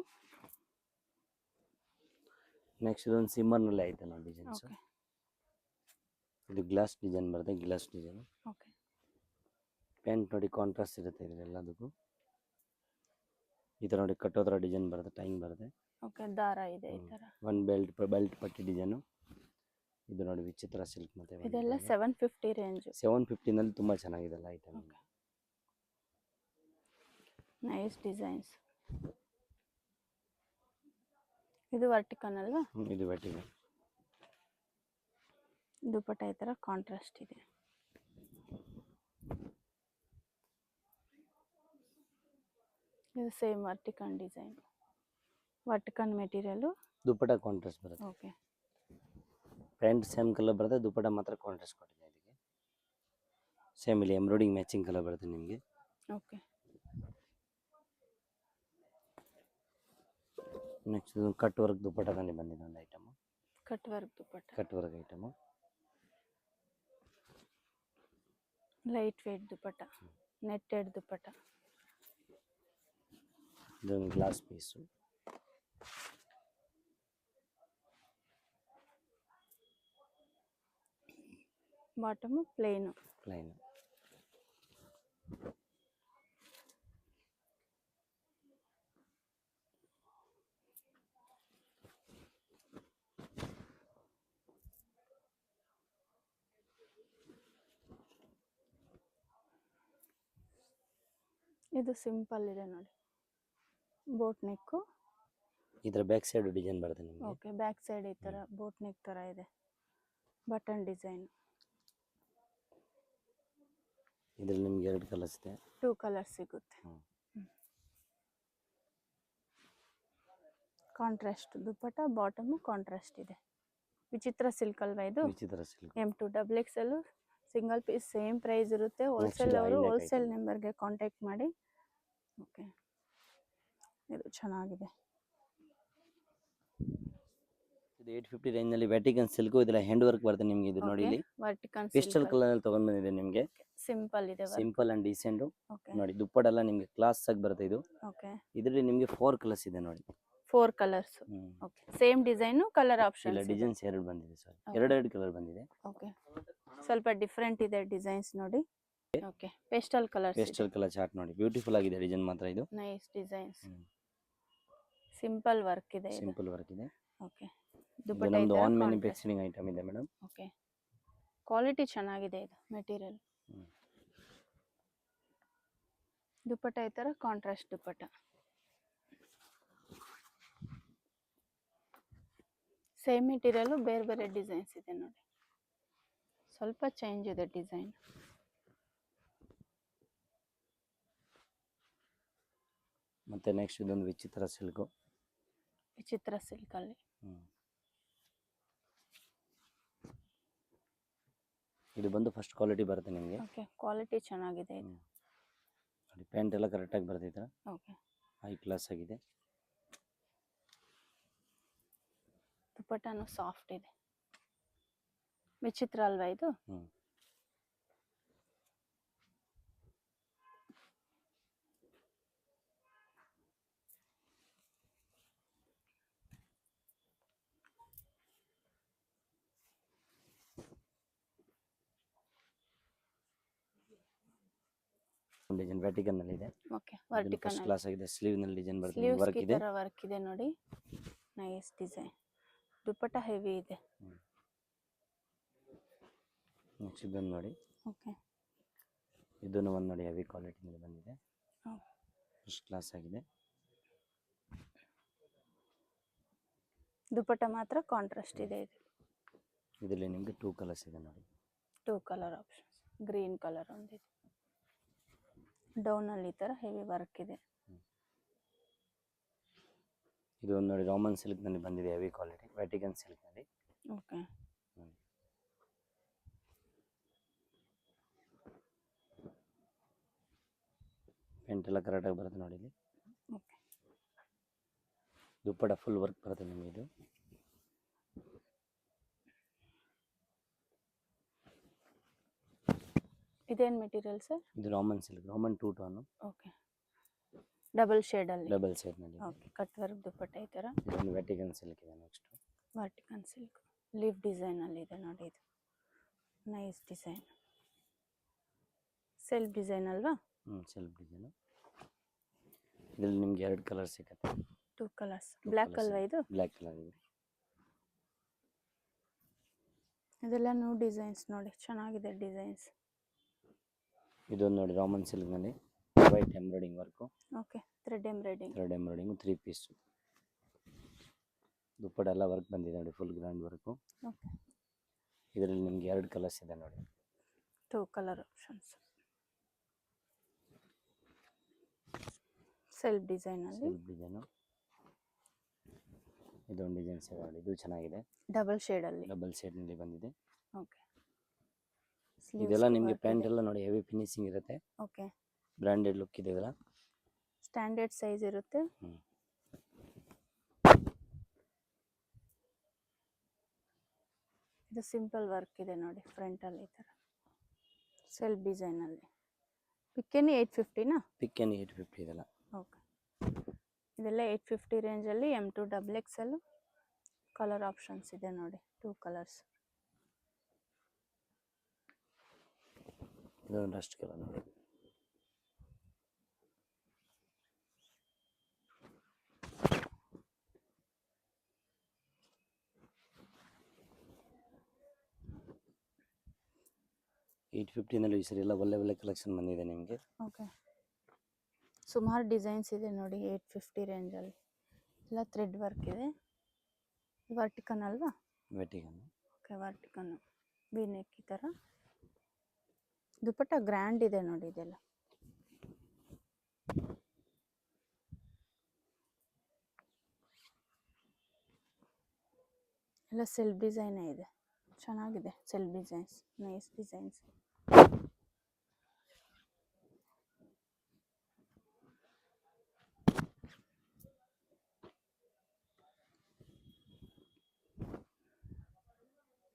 Speaker 1: ನೆಕ್ಸ್ಟ್ ಇದೊಂದು ಸಿಮ್ಮರ್ ನಲ್ಲಿ ಐತೆ ನೋಡಿ ಡಿಸೈನ್ಸ್.
Speaker 2: ಓಕೆ,
Speaker 1: ಇದು ಗ್ಲಾಸ್ ಡಿಸೈನ್ ಬರುತ್ತೆ. Glass design.
Speaker 2: ಓಕೆ,
Speaker 1: ಪ್ಯಾಂಟ್ ನೋಡಿ ಕಾಂಟ್ರಾಸ್ಟ್ ಇರುತ್ತೆ ಇದೆಲ್ಲದಕ್ಕೂ. ಈ ತರ ನೋಡಿ ಕಟ್ಟೋದ್ರ ಡಿಸೈನ್ ಬರುತ್ತೆ, ಟೈಮ್ ಬರುತ್ತೆ.
Speaker 2: ಓಕೆ, ದಾರ ಇದೆ ಈ ತರ.
Speaker 1: ಒನ್ ಬೆಲ್ಟ್ ಪಟ್ಟಿ ಡಿಸೈನು. ಇದು ನೋಡಿ ವಿಚಿತ್ರ ಸಿಲ್ಕ್ ಮತ್ತೆ
Speaker 2: ಇದೆಲ್ಲ 750 ರೇಂಜ್.
Speaker 1: 750 ತುಂಬಾ ಚೆನ್ನಾಗಿದೆ ಐಟಮ್.
Speaker 2: Nice designs. ಇದು ವರ್ಟಿಕಲ್ ಅಲ್ವಾ?
Speaker 1: ಇದು ವರ್ಟಿಕಲ್.
Speaker 2: ದುಪಟ್ಟ ಈ ತರ ಕಾಂಟ್ರಾಸ್ಟ್ ಇದೆ. ಇದು same vertical design, vertical material.
Speaker 1: Dupatta contrast ಬರುತ್ತೆ.
Speaker 2: ಓಕೆ.
Speaker 1: ಪ್ಯಾಂಟ್ ಸೇಮ್ ಕಲರ್ ಬರುತ್ತೆ, ದುಪಟ್ಟ ಮಾತ್ರ ಕಾಂಟ್ರಾಸ್ಟ್ ಕೊಟ್ಟಿದೆ ಇದಕ್ಕೆ. ಸೇಮ್ ಇಲ್ಲಿ ಎಂಬ್ರಾಯ್ಡಿಂಗ್ ಮ್ಯಾಚಿಂಗ್ ಕಲರ್ ಬರುತ್ತೆ ನಿಮಗೆ.
Speaker 2: ಓಕೆ.
Speaker 1: ನೆಕ್ಸ್ಟ್ ಕಟ್ ವರ್ಕ್ ದುಪಟ್ಟದಲ್ಲಿ ಬಂದಿದೆ ಒಂದು item.
Speaker 2: Cut work dupatta.
Speaker 1: Cut work item.
Speaker 2: Light weight dupatta, netted dupatta.
Speaker 1: ಇದೊಂದು ಗ್ಲಾಸ್ ಪೀಸು.
Speaker 2: Bottom plain. ಇದು ಸಿಂಪಲ್ ಇದೆ ನೋಡಿ, ಬೋಟ್ ನೆಕ್.
Speaker 1: ಇದರ ಬ್ಯಾಕ್ ಸೈಡ್ ಡಿಸೈನ್ ಬರುತ್ತೆ ನಿಮಗೆ.
Speaker 2: ಓಕೆ, ಬ್ಯಾಕ್ ಸೈಡ್ ಈ ತರ ಬೋಟ್ ನೆಕ್ ತರ ಇದೆ, ಬಟನ್ ಡಿಸೈನ್.
Speaker 1: ಇದರಲ್ಲಿ ನಿಮಗೆ 2 ಕಲರ್ಸ್ ಇದೆ.
Speaker 2: 2 ಕಲರ್ಸ್ ಸಿಗುತ್ತೆ. ಕಾಂಟ್ರಾಸ್ಟ್ ದುಪಟ್ಟ, ಬಾಟಮ್ ಕಾಂಟ್ರಾಸ್ಟ್ ಇದೆ. ವಿಚಿತ್ರ ಸಿಲ್ಕ್ ಅಲ್ವಾ ಇದು?
Speaker 1: ವಿಚಿತ್ರ silk.
Speaker 2: M2 XXL single piece same price ಇರುತ್ತೆ. ಹೋಲ್ಸೇಲ್ ಅವರು ಹೋಲ್ಸೇಲ್ ನಂಬರ್ಗೆ ಕಾಂಟ್ಯಾಕ್ಟ್ ಮಾಡಿ. ಓಕೆ, ಇದು ಚೆನ್ನಾಗಿದೆ.
Speaker 1: ಇದು 850 ರೇಂಜ್ ನಲ್ಲಿ ವ್ಯಾಟಿಕನ್ ಸಿಲ್ಕ್. ಇದೆಲ್ಲ ಹ್ಯಾಂಡ್ ವರ್ಕ್ ಬರುತ್ತೆ ನಿಮಗೆ. ಇದು ನೋಡಿ ಇಲ್ಲಿ
Speaker 2: ವರ್ಟಿಕಲ್
Speaker 1: ಪೇಸ್ಟಲ್ ಕಲರ್ ಅಲ್ಲಿ ತಗೊಂಡ್ ಬಂದಿದೆ ನಿಮಗೆ.
Speaker 2: ಸಿಂಪಲ್ ಇದೆ,
Speaker 1: ಸಿಂಪಲ್ ಅಂಡ್ ಡೀಸೆಂಟ್.
Speaker 2: ಓಕೆ.
Speaker 1: ನೋಡಿ ದುಪ್ಪಟ್ಟ ಎಲ್ಲ ನಿಮಗೆ ಕ್ಲಾಸ್ ಆಗಿ ಬರುತ್ತೆ ಇದು.
Speaker 2: ಓಕೆ.
Speaker 1: ಇದರಲ್ಲಿ ನಿಮಗೆ 4 ಕಲರ್ಸ್ ಇದೆ ನೋಡಿ.
Speaker 2: 4 colours. Okay, same design, colour option
Speaker 1: ಇಲ್ಲ, ಡಿಸೈನ್ಸ್ 2 ಬಂದಿದೆ ಸರ್. 2 ಕಲರ್ ಬಂದಿದೆ.
Speaker 2: ಓಕೆ, ಸ್ವಲ್ಪ ಡಿಫರೆಂಟ್ ಇದೆ ಡಿಸೈನ್ಸ್ ನೋಡಿ. Okay, pastel colour.
Speaker 1: Pastel colour chart ನೋಡಿ, ಬ್ಯೂಟಿಫುಲ್ ಆಗಿದೆ ಡಿಸೈನ್ ಮಾತ್ರ ಇದು.
Speaker 2: Nice designs. ಸಿಂಪಲ್ ವರ್ಕ್ ಇದೆ.
Speaker 1: ಸಿಂಪಲ್ ವರ್ಕ್ ಇದೆ.
Speaker 2: ಓಕೆ.
Speaker 1: ದುಪಟ್ಟ ನಮ್ಮದು ಆನ್ ಮ್ಯಾನುಫ್ಯಾಕ್ಚರಿಂಗ್ ಐಟಮ್ ಇದೆ ಮೇಡಮ್.
Speaker 2: ಓಕೆ, ಕ್ವಾಲಿಟಿ ಚೆನ್ನಾಗಿದೆ ಇದು ಮೆಟೀರಿಯಲ್. ದುಪಟ್ಟ ಈ ತರ ಕಾಂಟ್ರಾಸ್ಟ್ ದುಪಟ್ಟ. ಸೇಮ್ ಮೆಟೀರಿಯಲ್, ಬೇರೆ ಬೇರೆ ಡಿಸೈನ್ಸ್ ಇದೆ ನೋಡಿ, ಸ್ವಲ್ಪ ಚೇಂಜ್ ಇದೆ ಡಿಸೈನ್.
Speaker 1: ಮತ್ತೆ ನೆಕ್ಸ್ಟ್ ಇದೊಂದು ವಿಚಿತ್ರ ಸಿಲ್ಕ್.
Speaker 2: ವಿಚಿತ್ರ ಸಿಲ್ಕ್ ಅಲ್ಲಿ
Speaker 1: ಇದು ಬಂದು ಫಸ್ಟ್ ಕ್ವಾಲಿಟಿ ಬರುತ್ತೆ ನಿಮಗೆ.
Speaker 2: ಓಕೆ, ಕ್ವಾಲಿಟಿ ಚೆನ್ನಾಗಿದೆ ಇದು.
Speaker 1: ನೋಡಿ ಪ್ಯಾಂಟ್ ಎಲ್ಲ ಕರೆಕ್ಟ್ ಆಗಿ ಬರ್ತೈತೆ.
Speaker 2: ಓಕೆ,
Speaker 1: ಹೈ ಕ್ಲಾಸ್ ಆಗಿದೆ.
Speaker 2: ದುಪಟ್ಟನು ಸಾಫ್ಟ್ ಇದೆ. ವಿಚಿತ್ರ ಅಲ್ವಾ ಇದು?
Speaker 1: ಡಿಸೈನ್ ವ್ಯಾಟಿಕನ್ ನಲ್ಲಿ ಇದೆ.
Speaker 2: ಓಕೆ, ವರ್ಟಿಕಲ್
Speaker 1: ಫಸ್ಟ್ ಕ್ಲಾಸ್ ಆಗಿದೆ. ಸ್ಲೀವ್ ನಲ್ಲಿ ಡಿಸೈನ್ ಬರುತ್ತೆ, ವರ್ಕ್
Speaker 2: ಸ್ಲೀವ್ಸ್
Speaker 1: ಇದೆ.
Speaker 2: ತರ ವರ್ಕ್ ಇದೆ ನೋಡಿ, ನೈಸ್ ಡಿಸೈನ್. ದುಪಟ್ಟ ಹೆವಿ ಇದೆ.
Speaker 1: ನೆಕ್ಸ್ಟ್ ಇದನ್ನು ನೋಡಿ.
Speaker 2: ಓಕೆ,
Speaker 1: ಇದನ್ನು ಒಂದು ನೋಡಿ, ಹೆವಿ ಕ್ವಾಲಿಟಿ ನಲ್ಲಿ ಬಂದಿದೆ. ಫಸ್ಟ್ ಕ್ಲಾಸ್ ಆಗಿದೆ.
Speaker 2: ದುಪಟ್ಟ ಮಾತ್ರ ಕಾಂಟ್ರಾಸ್ಟ್ ಇದೆ ಇದು.
Speaker 1: ಇದರಲ್ಲಿ ನಿಮಗೆ 2 ಕಲರ್ಸ್ ಇದೆ ನೋಡಿ.
Speaker 2: 2 ಕಲರ್ ಆಪ್ಷನ್ಸ್. ಗ್ರೀನ್ ಕಲರ್ ಒಂದಿದೆ, ಡೌನ್ ಅಲ್ಲಿ ಈ ತರ ಹೆವಿ ವರ್ಕ್ ಇದೆ.
Speaker 1: ಇದು ಒಂದು ನೋಡಿ, ರೋಮನ್ ಸಿಲ್ಕ್ ನಲ್ಲಿ ಬಂದಿದೆ, ಹೆವಿ ಕ್ವಾಲಿಟಿ ವ್ಯಾಟಿಕನ್ ಸಿಲ್ಕ್ ನಲ್ಲಿ.
Speaker 2: ಓಕೆ,
Speaker 1: ಪ್ಯಾಂಟ್ ಎಲ್ಲ ಕರೆಕ್ಟ್ ಆಗಿ ಬರುತ್ತೆ ನೋಡಿ ಇಲ್ಲಿ.
Speaker 2: ಓಕೆ,
Speaker 1: ದುಪ್ಪಟ್ಟ ಫುಲ್ ವರ್ಕ್ ಬರುತ್ತೆ ನಿಮಗೆ ಇದು.
Speaker 2: ಇದೇನ್ ಮೆಟೀರಿಯಲ್ ಸರ್?
Speaker 1: ಇದು Roman silk, Roman 2 tone.
Speaker 2: Okay, double shade ಅಲ್ಲಿ.
Speaker 1: ಡಬಲ್ ಶೇಡ್ ನಲ್ಲಿ.
Speaker 2: ಓಕೆ, ಕಟ್ ವರ್ಕ್ ದುಪಟ್ಟ ಈ ತರ.
Speaker 1: ಇದೊಂದು ವ್ಯಾಟಿಕನ್ ಸಿಲ್ಕ್ ಇದೆ. Next
Speaker 2: vertical silk leaf design ಅಲ್ಲಿ ಇದೆ ನೋಡಿ, ಇದು ನೈಸ್ ಡಿಸೈನ್. ಸೆಲ್ಫ್ ಡಿಸೈನ್ ಅಲ್ವಾ?
Speaker 1: Self design. ಇದರಲ್ಲಿ ನಿಮಗೆ 2 ಕಲರ್ ಸಿಗುತ್ತೆ.
Speaker 2: 2 ಕಲರ್ಸ್. ಬ್ಲ್ಯಾಕ್ ಅಲ್ವಾ ಇದು?
Speaker 1: ಬ್ಲ್ಯಾಕ್ ಕಲರ್ ಇದೆ.
Speaker 2: ಇದೆಲ್ಲ ನ್ಯೂ ಡಿಸೈನ್ಸ್ ನೋಡಿ, ಚೆನ್ನಾಗಿದೆ ಡಿಸೈನ್ಸ್.
Speaker 1: ಇದೊಂದು ನೋಡಿ ರಾಮನ್ ಸಿಲ್ಕ್ನಲ್ಲಿ white embroidery work.
Speaker 2: Okay, thread embroidery.
Speaker 1: 3 piece. Dupatta ಎಲ್ಲ ವರ್ಕ್ ಬಂದಿದೆ ನೋಡಿ, ಫುಲ್ ಗ್ರ್ಯಾಂಡ್ ವರ್ಕು.
Speaker 2: ಓಕೆ,
Speaker 1: ಇದರಲ್ಲಿ ನಿಮಗೆ 2 ಕಲರ್ಸ್ ಇದೆ ನೋಡಿ.
Speaker 2: 2 ಕಲರ್ ಆಪ್ಷನ್ಸ್. ಸೆಲ್ಫ್ ಡಿಸೈನಲ್ಲಿ.
Speaker 1: ಡಿಸೈನು ಇದೊಂದು ಡಿಸೈನ್ಸ್ ಇದೆ ನೋಡಿ, ಇದು ಚೆನ್ನಾಗಿದೆ.
Speaker 2: ಡಬಲ್ ಶೇಡಲ್ಲಿ.
Speaker 1: ಡಬಲ್ ಶೇಡ್ನಲ್ಲಿ ಬಂದಿದೆ.
Speaker 2: ಓಕೆ,
Speaker 1: ಇದೆಲ್ಲ ನಿಮಗೆ ಪ್ಯಾಂಟ್ ಎಲ್ಲ ನೋಡಿ ಹೆವಿ ಫಿನಿಶಿಂಗ್ ಇರುತ್ತೆ.
Speaker 2: ಓಕೆ,
Speaker 1: ಬ್ರಾಂಡೆಡ್ ಲುಕ್ ಇದೆ ಇದೆಲ್ಲ.
Speaker 2: ಸ್ಟ್ಯಾಂಡರ್ಡ್ ಸೈಜ್ ಇರುತ್ತೆ. ಇದು ಸಿಂಪಲ್ ವರ್ಕ್ ಇದೆ ನೋಡಿ, ಫ್ರಂಟಲ್ಲಿ ಈ ಥರ ಸೆಲ್ಫ್ ಡಿಸೈನಲ್ಲಿ. ಪಿಕ್ಕೇನಿ 850ನಾ?
Speaker 1: ಪಿಕ್ಕೇನಿ 850 ಇದೆಲ್ಲ.
Speaker 2: ಓಕೆ, ಇದೆಲ್ಲ 850 ರೇಂಜಲ್ಲಿ M2 XXL. ಕಲರ್ ಆಪ್ಷನ್ಸ್ ಇದೆ ನೋಡಿ, 2 ಕಲರ್ಸ್.
Speaker 1: ಇದೊಂದು ಡಸ್ಟ್ ಕಲರ್ ನೋಡಿ. $850 ಈ ಸರಿ ಎಲ್ಲ ಒಳ್ಳೆ ಕಲೆಕ್ಷನ್ ಬಂದಿದೆ ನಿಮಗೆ.
Speaker 2: ಓಕೆ, ಸುಮಾರು ಡಿಸೈನ್ಸ್ ಇದೆ ನೋಡಿ 850 ರೇಂಜಲ್ಲಿ. ಎಲ್ಲ ಥ್ರೆಡ್ ವರ್ಕ್ ಇದೆ. ವರ್ಟಿಕನ್ ಅಲ್ವಾ?
Speaker 1: ವೆಟಿಗನ್.
Speaker 2: ಓಕೆ, ವರ್ಟಿಕನ್ ವಿ ನೆಕ್ ಈ ಥರ. ದುಪ್ಪಟ್ಟ ಗ್ರ್ಯಾಂಡ್ ಇದೆ ನೋಡಿ ಇದೆಲ್ಲ. ಎಲ್ಲ ಸೆಲ್ಫ್ ಡಿಸೈನೇ ಇದೆ, ಚೆನ್ನಾಗಿದೆ. Self designs, nice designs.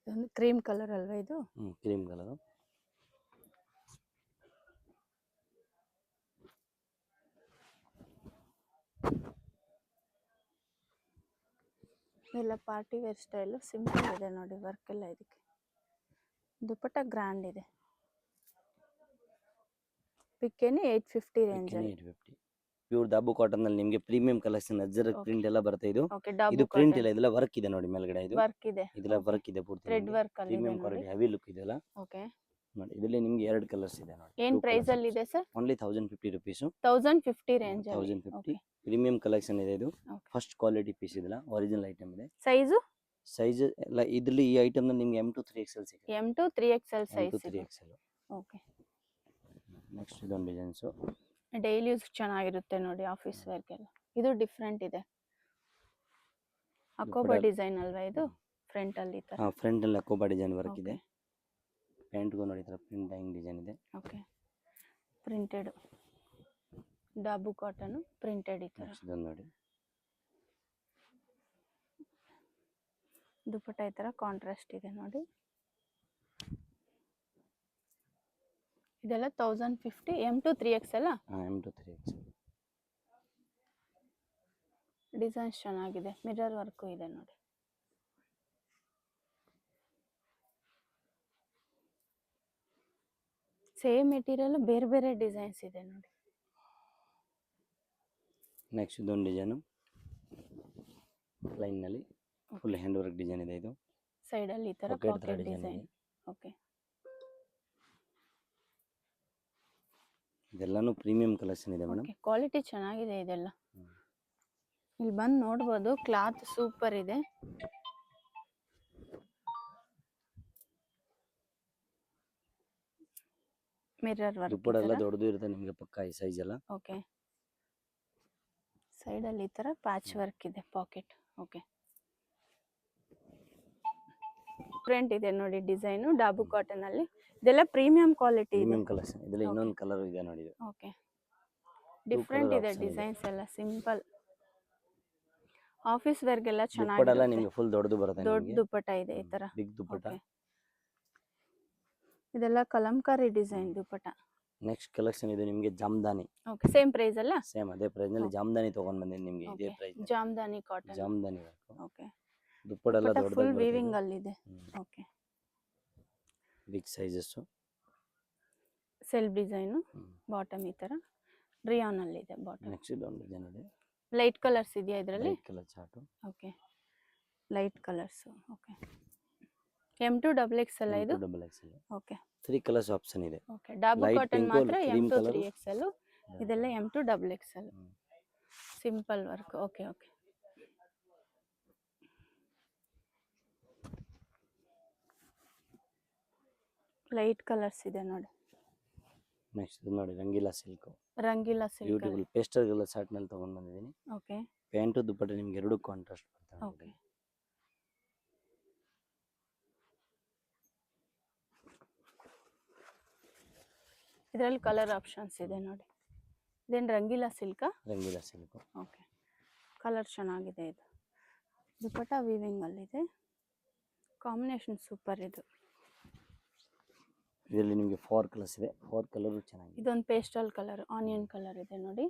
Speaker 2: ಇದೊಂದು ಕ್ರೀಮ್ ಕಲರ್ ಅಲ್ವಾ ಇದು?
Speaker 1: Cream colour.
Speaker 2: ಎಲ್ಲ ಪಾರ್ಟಿ ವೇರ್ ಸ್ಟೈಲು, ಸಿಂಪಲ್ ಇದೆ ನೋಡಿ ವರ್ಕ್ ಎಲ್ಲ. ಇದಕ್ಕೆ ದುಪ್ಪಟ್ಟ ಗ್ರ್ಯಾಂಡ್ ಇದೆ. ಪಿಕ್ಕೇನಿ 850 ರೇಂಜಲ್ಲಿ.
Speaker 1: 850 ಪ್ಯೂರ್ ದಾಬು ಕಾಟನ್ ನಲ್ಲಿ ನಿಮಗೆ ಪ್ರೀಮಿಯಂ ಕಲೆಕ್ಷನ್ ಅಜ್ಜರಕ್ ಪ್ರಿಂಟ್ ಎಲ್ಲ ಬರುತ್ತೆ. ಇದು
Speaker 2: ಓಕೆ,
Speaker 1: ಇದು ಪ್ರಿಂಟ್ ಇಲ್ಲ, ಇದೆಲ್ಲ ವರ್ಕ್ ಇದೆ ನೋಡಿ ಮೇಲ್ಗಡೆ. ಇದು
Speaker 2: ವರ್ಕ್ ಇದೆ,
Speaker 1: ಇದೆಲ್ಲ ವರ್ಕ್ ಇದೆ ಪೂರ್ತಿ.
Speaker 2: ಥ್ರೆಡ್ ವರ್ಕ್ ಅಲ್ಲಿ ಇದೆ
Speaker 1: ಪ್ರೀಮಿಯಂ
Speaker 2: ನೋಡಿ.
Speaker 1: ಕ್ವಾಲಿಟಿ ಹೆವಿ ಲುಕ್ ಇದೆಲ್ಲ
Speaker 2: ಓಕೆ
Speaker 1: ನೋಡಿ. ಇದರಲ್ಲಿ ನಿಮಗೆ 2 ಕಲರ್ಸ್ ಇದೆ ನೋಡಿ.
Speaker 2: ಏನು ಪ್ರೈಸ್ ಅಲ್ಲಿ ಇದೆ sir?
Speaker 1: Only 1050 rupees.
Speaker 2: 1050 range.
Speaker 1: 1050 premium collection ಇದೆ. ಇದು ಫಸ್ಟ್ ಕ್ವಾಲಿಟಿ ಪೀಸ್ ಇದೆಲ್ಲ, ಒರಿಜಿನಲ್ ಐಟಮ್ ಇದೆ. ಸೈಜ್ ಎಲ್ಲ ಇದರಲ್ಲಿ ಈ ಐಟಮ್ ನಿಮಗೆ M2 3XL ಸಿಗುತ್ತೆ.
Speaker 2: M2 3XL size.
Speaker 1: M2 3XL.
Speaker 2: Okay,
Speaker 1: next ಇದೊಂದು ಡಿಸೈನ್ಸ್
Speaker 2: ಡೈಲಿ ಯೂಸ್ ಚೆನ್ನಾಗಿರುತ್ತೆ ನೋಡಿ, ಆಫೀಸ್ ವೇರ್ಗೆಲ್ಲ. ಇದು ಡಿಫ್ರೆಂಟ್ ಇದೆ, ಅಕೋಬಾ ಡಿಸೈನ್ ಅಲ್ವಾ ಇದು? ಫ್ರಂಟ್ ಅಲ್ಲಿ ಈ ತರ.
Speaker 1: ಫ್ರಂಟ್ ಅಲ್ಲಿ ಅಕೋಬಾ ಡಿಸೈನ್ ವರ್ಕ್ ಇದೆ. ಪ್ಯಾಂಟ್ಗೂ ನೋಡಿ ಈ ತರ ಪ್ರಿಂಟ್ ಡೈಯಿಂಗ್ ಡಿಸೈನ್ ಇದೆ.
Speaker 2: ಓಕೆ, ಪ್ರಿಂಟೆಡ್ ಡಾಬು ಕಾಟನ್ ಪ್ರಿಂಟೆಡ್ ಈ ತರ.
Speaker 1: ಇದೊಂದು ನೋಡಿ,
Speaker 2: ದುಪ್ಪಟ್ಟ ಈ ತರ ಕಾಂಟ್ರಾಸ್ಟ್ ಇದೆ ನೋಡಿ. ಇದೆಲ್ಲ 1050. M2 3XL.
Speaker 1: M2 3XL.
Speaker 2: Designs ಚೆನ್ನಾಗಿದೆ, ಮಿರರ್ ವರ್ಕು ಇದೆ ನೋಡಿ. ಸೇಮ್ ಮೆಟೀರಿಯಲ್ ಬೇರೆ ಬೇರೆ ಡಿಸೈನ್ಸ್ ಇದೆ ನೋಡಿ.
Speaker 1: ನೆಕ್ಸ್ಟ್ ಇದೊಂದು ಡಿಸೈನು ಲೈನ್ ನಲ್ಲಿ ಫುಲ್ ಹ್ಯಾಂಡ್ ವರ್ಕ್ ಡಿಸೈನ್ ಇದೆ. ಇದು
Speaker 2: ಸೈಡ್ ಅಲ್ಲಿ ಈ ತರ ಪಾಕೆಟ್ ಡಿಸೈನ್. ಓಕೆ,
Speaker 1: ಇದೆಲ್ಲಾನು ಪ್ರೀಮಿಯಂ ಕಲೆಕ್ಷನ್ ಇದೆ ಮೇಡಮ್.
Speaker 2: ಕ್ವಾಲಿಟಿ ಚೆನ್ನಾಗಿದೆ ಇದೆಲ್ಲ. ಇಲ್ಲಿ ಬಂದು ನೋಡ್ಬೋದು, ಕ್ಲಾತ್ ಸೂಪರ್ ಇದೆ. Mirror work.
Speaker 1: ದುಪ್ಪಟ್ಟ ಎಲ್ಲ ದೊಡ್ಡದು ಇರುತ್ತೆ ನಿಮಗೆ ಪಕ್ಕಾ ಈ ಸೈಜ್ ಎಲ್ಲ.
Speaker 2: ಓಕೆ, ಸೈಡ್ ಅಲ್ಲಿ ಈ ತರ ಪ್ಯಾಚ್ ವರ್ಕ್ ಇದೆ, ಪಾಕೆಟ್. ಓಕೆ, ಫ್ರಂಟ್ ಇದೆ ನೋಡಿ ಡಿಸೈನು, ಡಾಬು ಕಾಟನ್ ಅಲ್ಲಿ. ಇದೆಲ್ಲ ಪ್ರೀಮಿಯಂ ಕ್ವಾಲಿಟಿ ಇದೆ.
Speaker 1: Premium collection. ಇದರಲ್ಲಿ ಇನ್ನೊಂದು ಕಲರ್ ಇದೆ ನೋಡಿ. ಇದು
Speaker 2: ಓಕೆ, ಡಿಫ್ರೆಂಟ್ ಇದೆ ಡಿಸೈನ್ಸ್ ಎಲ್ಲ, ಸಿಂಪಲ್ ಆಫೀಸ್ ವೇರ್ಗೆಲ್ಲ ಚೆನ್ನಾಗಿದೆ.
Speaker 1: ಎಲ್ಲ ನಿಮಗೆ ಫುಲ್ ದೊಡ್ಡದು ಬರುತ್ತೆ.
Speaker 2: ದೊಡ್ಡ ದುಪ್ಪಟ್ಟ ಇದೆ ಈ ತರ,
Speaker 1: ಬಿಗ್ ದುಪ್ಪಟ್ಟ.
Speaker 2: ಇದೆಲ್ಲ Kalamkari design dupatta.
Speaker 1: Next collection ಇದು ನಿಮಗೆ ಜಾಮದಾನಿ.
Speaker 2: ಓಕೆ, ಸೇಮ್ ಪ್ರೈಸ್ ಅಲ್ಲ?
Speaker 1: ಸೇಮ್ ಅದೇ ಪ್ರೈಸ್ ನಲ್ಲಿ ಜಾಮದಾನಿ ತಗೊಂಡ್ ಬಂದಿದ್ದೀನಿ ನಿಮಗೆ. ಇದೇ price
Speaker 2: Jamdani cotton.
Speaker 1: Jamdani work.
Speaker 2: Okay,
Speaker 1: dupatta ಎಲ್ಲ ದೊಡ್ಡದು
Speaker 2: ಫುಲ್ ವೀವಿಂಗ್ ಅಲ್ಲಿ ಇದೆ. Okay,
Speaker 1: big sizes.
Speaker 2: Self design, bottom ಈ ತರ ರಿಯಾನ್ ಅಲ್ಲಿ ಇದೆ ಬಾಟಮ್.
Speaker 1: ನೆಕ್ಸ್ಟ್ ಇದೊಂದು ಡಿಸೈನ್ ಇದೆ.
Speaker 2: ಲೈಟ್ ಕಲರ್ಸ್ ಇದೆಯಾ ಇದರಲ್ಲಿ?
Speaker 1: Light colour chart.
Speaker 2: Okay, light colours. Okay, M2 XXL ಇದು
Speaker 1: double Excel.
Speaker 2: Okay
Speaker 1: 3 colours option ಇದೆ.
Speaker 2: Okay dabu
Speaker 1: Light
Speaker 2: cotton
Speaker 1: pink,
Speaker 2: ಮಾತ್ರ
Speaker 1: cream
Speaker 2: M2
Speaker 1: colour.
Speaker 2: 3XL ಇದೆಲ್ಲ M2 XXL
Speaker 1: ಹ್ಮ್.
Speaker 2: Simple work okay okay light colours ಇದೆ ನೋಡಿ
Speaker 1: next ನೋಡಿ Rangeela silk
Speaker 2: Rangeela silk
Speaker 1: beautiful pastel colour ಸಾಟ್ ನಲ್ಲಿ ತಗೊಂಡ್ ಬಂದಿದ್ದೀನಿ.
Speaker 2: ಓಕೆ
Speaker 1: ಪ್ಯಾಂಟ್ ದುಪ್ಪಟ್ಟೆ ನಿಮ್ಗೆ ಎರಡು ಕಾಂಟ್ರಾಸ್ಟ್ ಬರ್ತವೆ.
Speaker 2: ಓಕೆ ಇದರಲ್ಲಿ ಕಲರ್ ಆಪ್ಷನ್ಸ್ ಇದೆ ನೋಡಿ ಇದೇನು ರಂಗೀಲಾ ಸಿಲ್ಕಾ
Speaker 1: ರಂಗೀಲಾ ಸಿಲ್ಕ್.
Speaker 2: ಓಕೆ ಕಲರ್ ಚೆನ್ನಾಗಿದೆ ಇದು ದುಪ್ಪಟ್ಟ ವೀವಿಂಗ್ ಅಲ್ಲಿದೆ ಕಾಂಬಿನೇಷನ್ ಸೂಪರ್ ಇದು
Speaker 1: ಇದರಲ್ಲಿ ನಿಮಗೆ 4 ಕಲರ್ಸ್ ಇದೆ. 4 ಕಲರ್ ಚೆನ್ನಾಗಿದೆ.
Speaker 2: ಇದೊಂದು ಪೇಸ್ಟಲ್ ಕಲರ್ ಆನಿಯನ್ ಕಲರ್ ಇದೆ ನೋಡಿ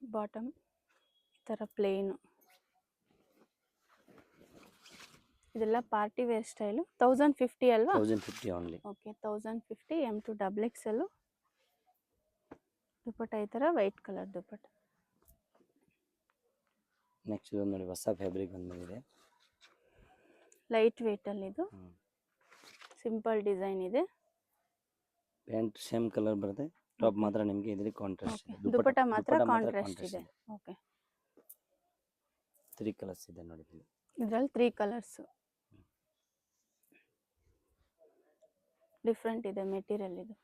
Speaker 2: ಬಾಟಮ್ ಈ ಥರ ಪ್ಲೇನು ಇದೆಲ್ಲ ಪಾರ್ಟಿ ವೇರ್ ಸ್ಟೈಲು 1050 ಅಲ್ವಾ
Speaker 1: 1050 ಓನ್ಲಿ.
Speaker 2: ಓಕೆ 1050 M2 XXL ದುಪ್ಪಟ್ಟ ಈ ಥರ ವೈಟ್ ಕಲರ್ ದುಪ್ಪಟ್ಟ
Speaker 1: ನೆಕ್ಸ್ಟ್ ಇದು ನೋಡಿ ಹೊಸ ಫ್ಯಾಬ್ರಿಕ್ ಬಂದಿದೆ.
Speaker 2: ಲೈಟ್ ವೇಟ್ ಅಲ್ಲಿ ಇದು ಸಿಂಪಲ್ ಡಿಸೈನ್ ಇದೆ
Speaker 1: ಪ್ಯಾಂಟ್ ಸೇಮ್ ಕಲರ್ ಬರುತ್ತೆ. ಟಾಪ್ ಮಾತ್ರ ನಿಮಗೆ ಇದರಲ್ಲಿ ಕಾಂಟ್ರಾಸ್ಟ್ ಇದೆ.
Speaker 2: ದುಪ್ಪಟ್ಟ ಮಾತ್ರ ಕಾಂಟ್ರಾಸ್ಟ್ ಇದೆ ಓಕೆ
Speaker 1: 3 ಕಲರ್ಸ್ ಇದೆ ನೋಡಿ ಇಲ್ಲಿ.
Speaker 2: ಇದರಲ್ಲಿ 3 ಕಲರ್ಸ್ ಡಿಫ್ರೆಂಟ್ ಇದೆ ಮೆಟೀರಿಯಲ್ ಇದು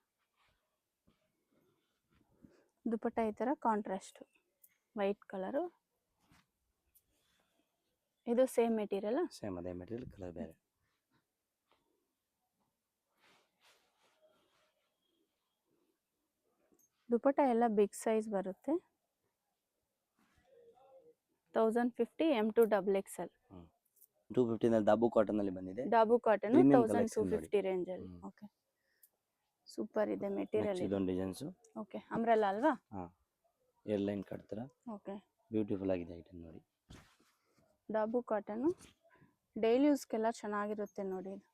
Speaker 2: ದುಪ್ಪಟ್ಟ ಈ ಥರ ಕಾಂಟ್ರಾಸ್ಟ್ ವೈಟ್ ಕಲರು ಇದು ಸೇಮ್ ಮೆಟೀರಿಯಲ್
Speaker 1: ಸೇಮ್ ಅದೇ ಮೆಟೀರಿಯಲ್ ಕಲರ್ ಬೇರೆ.
Speaker 2: ದುಪ್ಪಟ್ಟ ಎಲ್ಲ ಬಿಗ್ ಸೈಜ್ ಬರುತ್ತೆ 1050 M2 XXL
Speaker 1: 250 ನಲ್ಲಿ ದಾಬು ಕಾಟನ್ ಅಲ್ಲಿ ಬಂದಿದೆ.
Speaker 2: ಡಾಬು ಕಾಟನ್
Speaker 1: Premium collection
Speaker 2: 1250 ರೇಂಜ್ ಅಲ್ಲಿ ಓಕೆ ಸೂಪರ್ ಇದೆ ಮೆಟೀರಿಯಲ್
Speaker 1: ಇದೊಂದು ಡಿಸೈನ್ಸ್.
Speaker 2: ಓಕೆ ಅಂಬ್ರೆಲಾ ಅಲ್ವಾ
Speaker 1: ಹಾ ಏರ್ ಲೈನ್ ಕಟ್ ತರ
Speaker 2: ಓಕೆ
Speaker 1: ಬ್ಯೂಟಿಫುಲ್ ಆಗಿದೆ ಐಟಮ್ ನೋಡಿ.
Speaker 2: ಡಾಬು ಕಾಟನ್ ಡೈಲಿ ಯೂಸ್ಗೆಲ್ಲ ಚೆನ್ನಾಗಿರುತ್ತೆ ನೋಡಿ ಇದು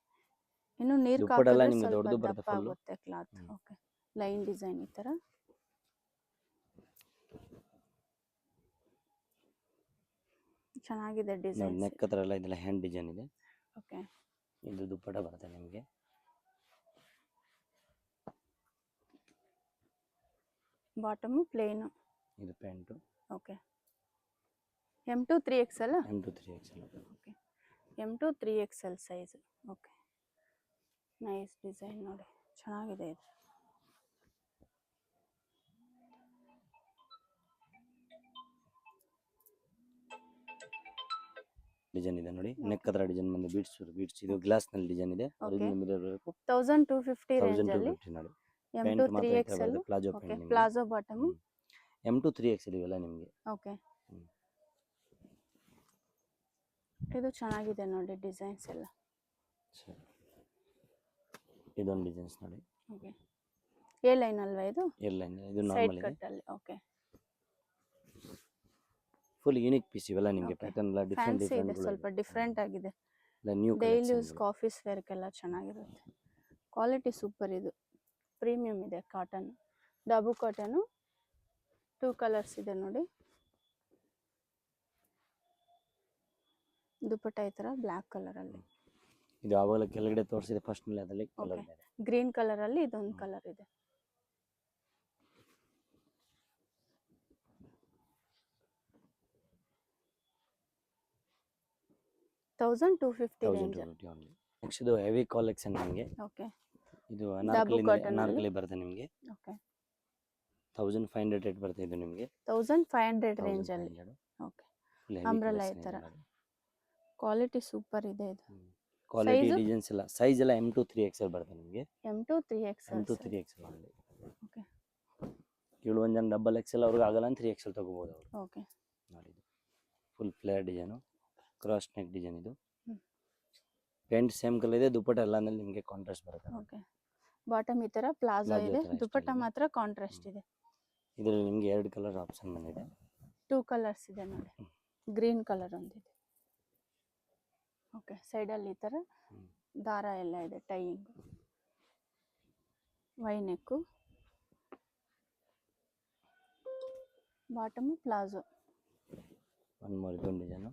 Speaker 2: ಇನ್ನು ನೀರು
Speaker 1: ದುಪ್ಪಟ್ಟ ಎಲ್ಲ
Speaker 2: ಹಾಕಿದ್ರೆ
Speaker 1: ನಿಮ್ಗೆ
Speaker 2: ಸ್ವಲ್ಪ
Speaker 1: ದೊಡ್ಡದು ಬರುತ್ತೆ
Speaker 2: ದಪ್ಪ
Speaker 1: full.
Speaker 2: ಆಗುತ್ತೆ ಕ್ಲಾತ್ ಓಕೆ ಲೈನ್ ಡಿಸೈನ್ ಈ ಥರ ಚೆನ್ನಾಗಿದೆ ಡಿಸೈನ್
Speaker 1: ನೆಕ್ ಹತ್ರ ಎಲ್ಲ ಇದೆಲ್ಲ ಹ್ಯಾಂಡ್ ಡಿಸೈನ್ ಇದೆ.
Speaker 2: ಓಕೆ
Speaker 1: ಇದು ದುಪ್ಪಟ್ಟ ಬರುತ್ತೆ ನಿಮಗೆ.
Speaker 2: ಬಾಟಮು ಪ್ಲೇನು
Speaker 1: ಇದು pant
Speaker 2: okay M2 3XL
Speaker 1: M2 3XL.
Speaker 2: Okay M2 3XL size okay nice design ನೋಡಿ ಚೆನ್ನಾಗಿದೆ ಇದು
Speaker 1: ಡಿಸೈನ್ ಇದೆ ನೋಡಿ. ನೆಕ್ ಹತ್ರ ಡಿಸೈನ್ ಬಂದು ಬೀಡ್ಸ್ ಇದು ಗ್ಲಾಸ್ ನಲ್ಲಿ ಡಿಸೈನ್ ಇದೆ. ಒರಿಜಿನಲ್ ಮಿರರ್ ಬೇಕು.
Speaker 2: 1250 ರೇಂಜ್ ಅಲ್ಲಿ
Speaker 1: 1250 ನೋಡಿ.
Speaker 2: M2
Speaker 1: ಪ್ಯಾಂಟ್ ಮಾತ್ರ ಈ ತರ
Speaker 2: XL
Speaker 1: ಬರುತ್ತೆ. Palazzo
Speaker 2: okay
Speaker 1: pant
Speaker 2: palazzo bottom
Speaker 1: M2 3XL ಇವೆಲ್ಲ ನಿಮಗೆ.
Speaker 2: ಓಕೆ ಇದು ಚೆನ್ನಾಗಿದೆ ನೋಡಿ ಡಿಸೈನ್ಸ್ ಎಲ್ಲ
Speaker 1: ಇದೊಂದು ಡಿಸೈನ್ಸ್ ನೋಡಿ.
Speaker 2: ಓಕೆ ಎ ಲೈನ್ ಅಲ್ವಾ ಇದು
Speaker 1: ಏರ್ ಲೈನ್ ಇದು
Speaker 2: ಸೈಡ್
Speaker 1: ನಾರ್ಮಲ್ ಇದೆ.
Speaker 2: ಕಟ್ ಅಲ್ಲಿ ಓಕೆ
Speaker 1: ಫುಲ್ ಯೂನಿಕ್ ಪೀಸ್ ಇವೆಲ್ಲ ನಿಮಗೆ.
Speaker 2: Okay.
Speaker 1: ಪ್ಯಾಟರ್ನ್ ಎಲ್ಲ ಡಿಫರೆಂಟ್
Speaker 2: ಫ್ಯಾನ್ಸಿ ಇದೆ
Speaker 1: ಡಿಫರೆಂಟ್
Speaker 2: ಸ್ವಲ್ಪ ಡಿಫ್ರೆಂಟ್ ಆಗಿದೆ
Speaker 1: ನ್ಯೂ
Speaker 2: ಡೈಲಿ ಯೂಸ್ ಆಫೀಸ್ ವೇರ್ಗೆಲ್ಲ ಚೆನ್ನಾಗಿರುತ್ತೆ ಕ್ವಾಲಿಟಿ ಸೂಪರ್ ಇದು ಪ್ರೀಮಿಯಂ ಇದೆ ಕಾಟನ್ ಡಾಬು ಕಾಟನು 2 ಕಲರ್ಸ್ ಇದೆ ನೋಡಿ ದುಪ್ಪಟ್ಟ ಈ ಥರ ಬ್ಲ್ಯಾಕ್ ಕಲರ್ ಅಲ್ಲಿ
Speaker 1: ಇದು ಆವಾಗಲೇ ಕೆಳಗಡೆ ತೋರಿಸಿದೆ ಫಸ್ಟ್ ನಲ್ಲಿ ಅದರಲ್ಲಿ ಕಲರ್
Speaker 2: Okay.
Speaker 1: ಬೇರೆ.
Speaker 2: ಗ್ರೀನ್ ಕಲರ್ ಅಲ್ಲಿ ಇದೊಂದು ಕಲರ್ ಇದೆ $1250 ರೇಂಜ್
Speaker 1: 1250 ಓನ್ಲಿ. ನೆಕ್ಸ್ಟ್ ಇದು ಹೆವಿ ಕಲೆಕ್ಷನ್ ನಿಮಗೆ.
Speaker 2: ಓಕೆ
Speaker 1: ಇದು
Speaker 2: cotton ಅಲ್ಲಿ?
Speaker 1: ಅನಾರ್ಕಲಿ ಬರುತ್ತೆ ನಿಮಗೆ.
Speaker 2: ಓಕೆ
Speaker 1: 1500 ರೇಟ್ ಬರುತ್ತೆ ಇದು ನಿಮಗೆ.
Speaker 2: 1500 ರೇಂಜ್ ಅಲ್ಲಿ
Speaker 1: 1500.
Speaker 2: Okay
Speaker 1: Full heavy
Speaker 2: Umbrella
Speaker 1: collection
Speaker 2: ಈ ತರ.
Speaker 1: ಇದೆ ನೋಡಿ.
Speaker 2: ಕ್ವಾಲಿಟಿ ಸೂಪರ್ ಇದೆ ಇದು
Speaker 1: ಕ್ವಾಲಿಟಿ
Speaker 2: Size?
Speaker 1: ಡಿಸೈನ್ಸ್ ಎಲ್ಲ ಸೈಜ್ ಎಲ್ಲ M2 3XL ಬರುತ್ತೆ ನಿಮಗೆ.
Speaker 2: M2 3XL
Speaker 1: M2 3XL only.
Speaker 2: Okay
Speaker 1: ಕೇಳು ಒಂದು ಜನ ಡಬಲ್ XL ಅವ್ರಿಗೆ ಆಗಲ್ಲ ಅಂತ 3XL ತಗೋಬಹುದು ಅವರು.
Speaker 2: ಓಕೆ
Speaker 1: ನೋಡಿ ಇದು full flare design cross neck design ಇದು.
Speaker 2: ಹ್ಮ್.
Speaker 1: ಪ್ಯಾಂಟ್ ಸೇಮ್ ಕಲರ್ ಇದೆ. ದುಪ್ಪಟ್ಟ ಎಲ್ಲ ನಿಮಗೆ ಕಾಂಟ್ರಾಸ್ಟ್ ಬರುತ್ತೆ.
Speaker 2: ಓಕೆ ಬಾಟಮ್ ಈ ತರ ಪ್ಲಾಜೋ
Speaker 1: Plazo
Speaker 2: ಇದೆ
Speaker 1: ತರ
Speaker 2: ದುಪ್ಪಟ್ಟ
Speaker 1: style ಇದೆ.
Speaker 2: ಮಾತ್ರ ಕಾಂಟ್ರಾಸ್ಟ್ ಇದೆ
Speaker 1: ಇದರಲ್ಲಿ ನಿಮಗೆ 2 ಕಲರ್ ಆಪ್ಷನ್ ಬಂದಿದೆ.
Speaker 2: 2 ಕಲರ್ಸ್ ಇದೆ ನೋಡಿ ಗ್ರೀನ್ ಕಲರ್ ಒಂದಿದೆ ಓಕೆ ಸೈಡಲ್ಲಿ ಈ ಥರ
Speaker 1: ಹ್ಮ್.
Speaker 2: ದಾರ ಎಲ್ಲ ಇದೆ ಟೈಯಿಂಗ್ ವೈ ನೆಕ್ಕು ಬಾಟಮು ಪ್ಲಾಜೋ
Speaker 1: ಒನ್ ಮೋರ್ ಇದೊಂದು ಡಿಸೈನು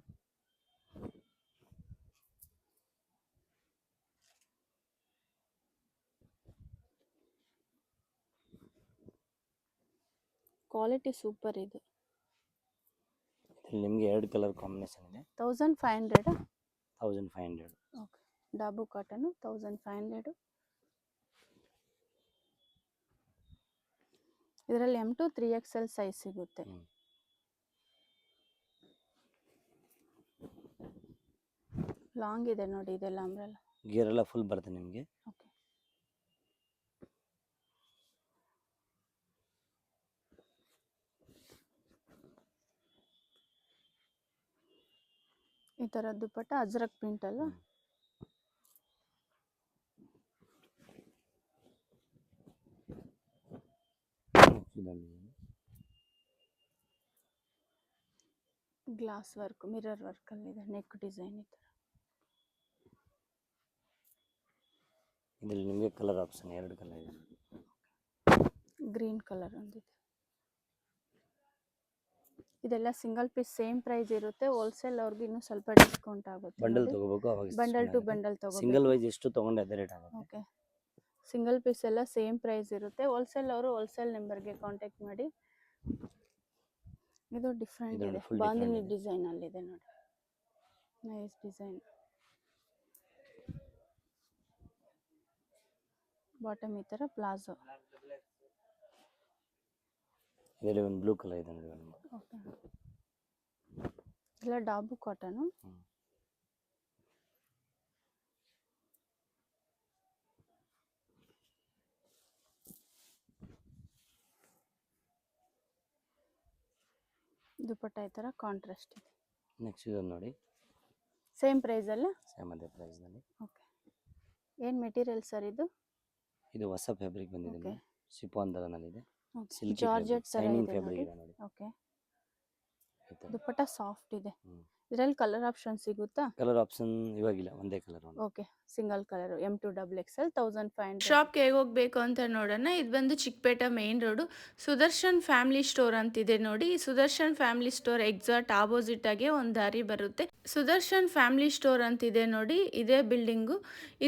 Speaker 2: ಕ್ವಾಲಿಟಿ ಸೂಪರ್ ಇದು.
Speaker 1: ಇಲ್ಲಿ ನಿಮಗೆ 2 ಕಲರ್ ಕಾಂಬಿನೇಷನ್ ಇದೆ.
Speaker 2: 1500.
Speaker 1: 1500.
Speaker 2: ಓಕೆ. ಡಾಬು ಕಾಟನು 1500. ಇದರಲ್ಲಿ M2 3XL ಸೈಜ್ ಸಿಗುತ್ತೆ. ಲಾಂಗ್ ಇದೆ ನೋಡಿ ಇದೆಲ್ಲ ಅಂಬ್ರೆಲ್ಲ.
Speaker 1: ಗೇರ್ ಎಲ್ಲ ಫುಲ್ ಬರುತ್ತೆ ನಿಮಗೆ.
Speaker 2: ಓಕೆ. ಈ ತರ ದುಪ್ಪಟ್ಟ ಅಜ್ರಕ್ ಪ್ರಿಂಟ್ ಅಲ್ಲ. ಗ್ಲಾಸ್ ವರ್ಕ್, ಮಿರರ್ ವರ್ಕ್ ಅಲ್ಲಿ ಇದೆ. ನೆಕ್ ಡಿಸೈನ್ ಈ ತರ.
Speaker 1: ಇದರಲ್ಲಿ ನಿಮಗೆ ಕಲರ್ ಆಪ್ಷನ್ 2 ಕಲರ್ ಇದೆ.
Speaker 2: ಗ್ರೀನ್ ಕಲರ್ ಒಂದಿದೆ. ಇದೆಲ್ಲ ಸಿಂಗಲ್ ಪೀಸ್ ಸೇಮ್ ಪ್ರೈಸ್ ಇರುತ್ತೆ. ಹೋಲ್ಸೇಲ್ ಅವ್ರಿಗೆ ಇನ್ನೂ ಸ್ವಲ್ಪ ಡಿಸ್ಕೌಂಟ್ ಆಗುತ್ತೆ.
Speaker 1: ಬಂಡಲ್ ತಗೋಬೇಕು, ಅವಾಗ
Speaker 2: ಬಂಡಲ್ ಟು ಬಂಡಲ್ ತಗೋಬೇಕು.
Speaker 1: ಸಿಂಗಲ್ ವೈಸ್ ಎಷ್ಟು ತಗೊಂಡೆ ಅದೇ ರೇಟ್ ಆಗುತ್ತೆ.
Speaker 2: ಓಕೆ. ಸಿಂಗಲ್ ಪೀಸ್ ಎಲ್ಲ ಸೇಮ್ ಪ್ರೈಸ್ ಇರುತ್ತೆ. ಹೋಲ್ಸೇಲ್ ಅವರು ಹೋಲ್ಸೇಲ್ ನಂಬರ್ಗೆ ಕಾಂಟ್ಯಾಕ್ಟ್ ಮಾಡಿ. ಇದು ಡಿಫ್ರೆಂಟ್ ಇದೆ. ಬಾಂದಿನಿ ಡಿಸೈನ್ ಅಲ್ಲಿ ಇದೆ ನೋಡಿ. Nice design. ಬಾಟಮ್ ಈ ತರ ಪ್ಲಾಜೋ.
Speaker 1: ಇದರಲ್ಲಿ ಒಂದು ಬ್ಲೂ ಕಲರ್ ಇದೆ ನೋಡಿ.
Speaker 2: ಓಕೆ. ಎಲ್ಲ ಡಾಬು ಕಾಟನು. ದುಪ್ಪಟ್ಟ ಈ ತರ ಕಾಂಟ್ರಾಸ್ಟ್ ಇದೆ.
Speaker 1: ನೆಕ್ಸ್ಟ್ ಇದೊಂದು ನೋಡಿ.
Speaker 2: ಸೇಮ್ ಪ್ರೈಸ್ ಅಲ್ಲ?
Speaker 1: ಸೇಮ್ ಅದೇ ಪ್ರೈಸ್ ನಲ್ಲಿ.
Speaker 2: ಓಕೆ. ಏನು ಮೆಟೀರಿಯಲ್ ಸರ್ ಇದು?
Speaker 1: ಇದು ಹೊಸ ಫ್ಯಾಬ್ರಿಕ್ ಬಂದಿದೆ. ಶಿಫಾನ್ ತರನಲ್ಲಿ ಇದೆ.
Speaker 2: ಸಿಲ್ಕಿ ಜಾರ್ಜೆಟ್ ತರ ಇದೆ
Speaker 1: ನೋಡಿ.
Speaker 2: ಓಕೆ. ದುಪ್ಪಟ್ಟ ಸಾಫ್ಟ್ ಇದೆ. ಇದರಲ್ಲಿ ಕಲರ್ ಆಪ್ಷನ್ ಸಿಗುತ್ತಾ?
Speaker 1: ಕಲರ್ ಆಪ್ಷನ್ ಇವಾಗಿಲ್ಲ, ಒಂದೇ colour.
Speaker 2: Okay. Single colour M2 XXL 1500. ಶಾಪ್ಗೆ ಹೇಗೆ ಹೋಗ್ಬೇಕು ಅಂತ ನೋಡೋಣ. ಇದು ಬಂದು Chickpet main road Sudarshan family store ಅಂತಿದೆ ನೋಡಿ. Sudarshan family store exact opposite ಆಗಿ ಒಂದು ದಾರಿ ಬರುತ್ತೆ. ಸುದರ್ಶನ್ ಫ್ಯಾಮಿಲಿ ಸ್ಟೋರ್ ಅಂತಿದೆ ನೋಡಿ, ಇದೇ ಬಿಲ್ಡಿಂಗು.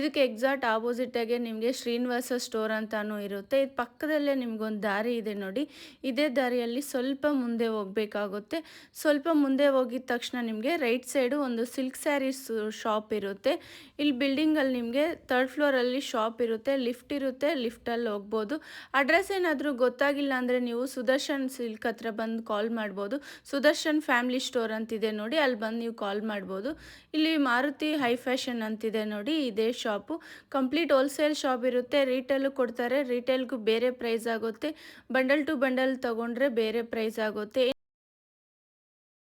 Speaker 2: ಇದಕ್ಕೆ ಎಕ್ಸಾಕ್ಟ್ ಆಪೋಸಿಟ್ ಆಗಿ ನಿಮಗೆ ಶ್ರೀನಿವಾಸ ಸ್ಟೋರ್ ಅಂತಾನೂ ಇರುತ್ತೆ. ಇದು ಪಕ್ಕದಲ್ಲೇ ನಿಮ್ಗೊಂದು ದಾರಿ ಇದೆ ನೋಡಿ. ಇದೇ ದಾರಿಯಲ್ಲಿ ಸ್ವಲ್ಪ ಮುಂದೆ ಹೋಗ್ಬೇಕಾಗುತ್ತೆ. ಸ್ವಲ್ಪ ಮುಂದೆ ಹೋಗಿದ ತಕ್ಷಣ ನಿಮಗೆ ರೈಟ್ ಸೈಡು ಒಂದು ಸಿಲ್ಕ್ ಸ್ಯಾರೀಸ್ ಶಾಪ್ ಇರುತ್ತೆ. ಇಲ್ಲಿ ಬಿಲ್ಡಿಂಗಲ್ಲಿ ನಿಮಗೆ 3rd ಫ್ಲೋರಲ್ಲಿ ಶಾಪ್ ಇರುತ್ತೆ. ಲಿಫ್ಟ್ ಇರುತ್ತೆ, ಲಿಫ್ಟಲ್ಲಿ ಹೋಗ್ಬೋದು. ಅಡ್ರೆಸ್ ಏನಾದರೂ ಗೊತ್ತಾಗಿಲ್ಲ ಅಂದರೆ ನೀವು ಸುದರ್ಶನ್ ಸಿಲ್ಕ್ ಹತ್ರ ಬಂದು ಕಾಲ್ ಮಾಡ್ಬೋದು. ಸುದರ್ಶನ್ ಫ್ಯಾಮಿಲಿ ಸ್ಟೋರ್ ಅಂತಿದೆ ನೋಡಿ, ಅಲ್ಲಿ ಬಂದು ನೀವು ಕಾಲ್ ಮಾಡ್ಬೋದು. ಇಲ್ಲಿ ಮಾರುತಿ ಹೈ ಫ್ಯಾಷನ್ ಅಂತಿದೆ ನೋಡಿ, ಇದೇ ಶಾಪು. ಕಂಪ್ಲೀಟ್ ಹೋಲ್ಸೇಲ್ ಶಾಪ್ ಇರುತ್ತೆ. ರೀಟೇಲು ಕೊಡ್ತಾರೆ. ರೀಟೇಲ್ಗೂ ಬೇರೆ ಪ್ರೈಸ್ ಆಗುತ್ತೆ. ಬಂಡಲ್ ಟು ಬಂಡಲ್ ತೊಗೊಂಡ್ರೆ ಬೇರೆ ಪ್ರೈಸ್ ಆಗುತ್ತೆ.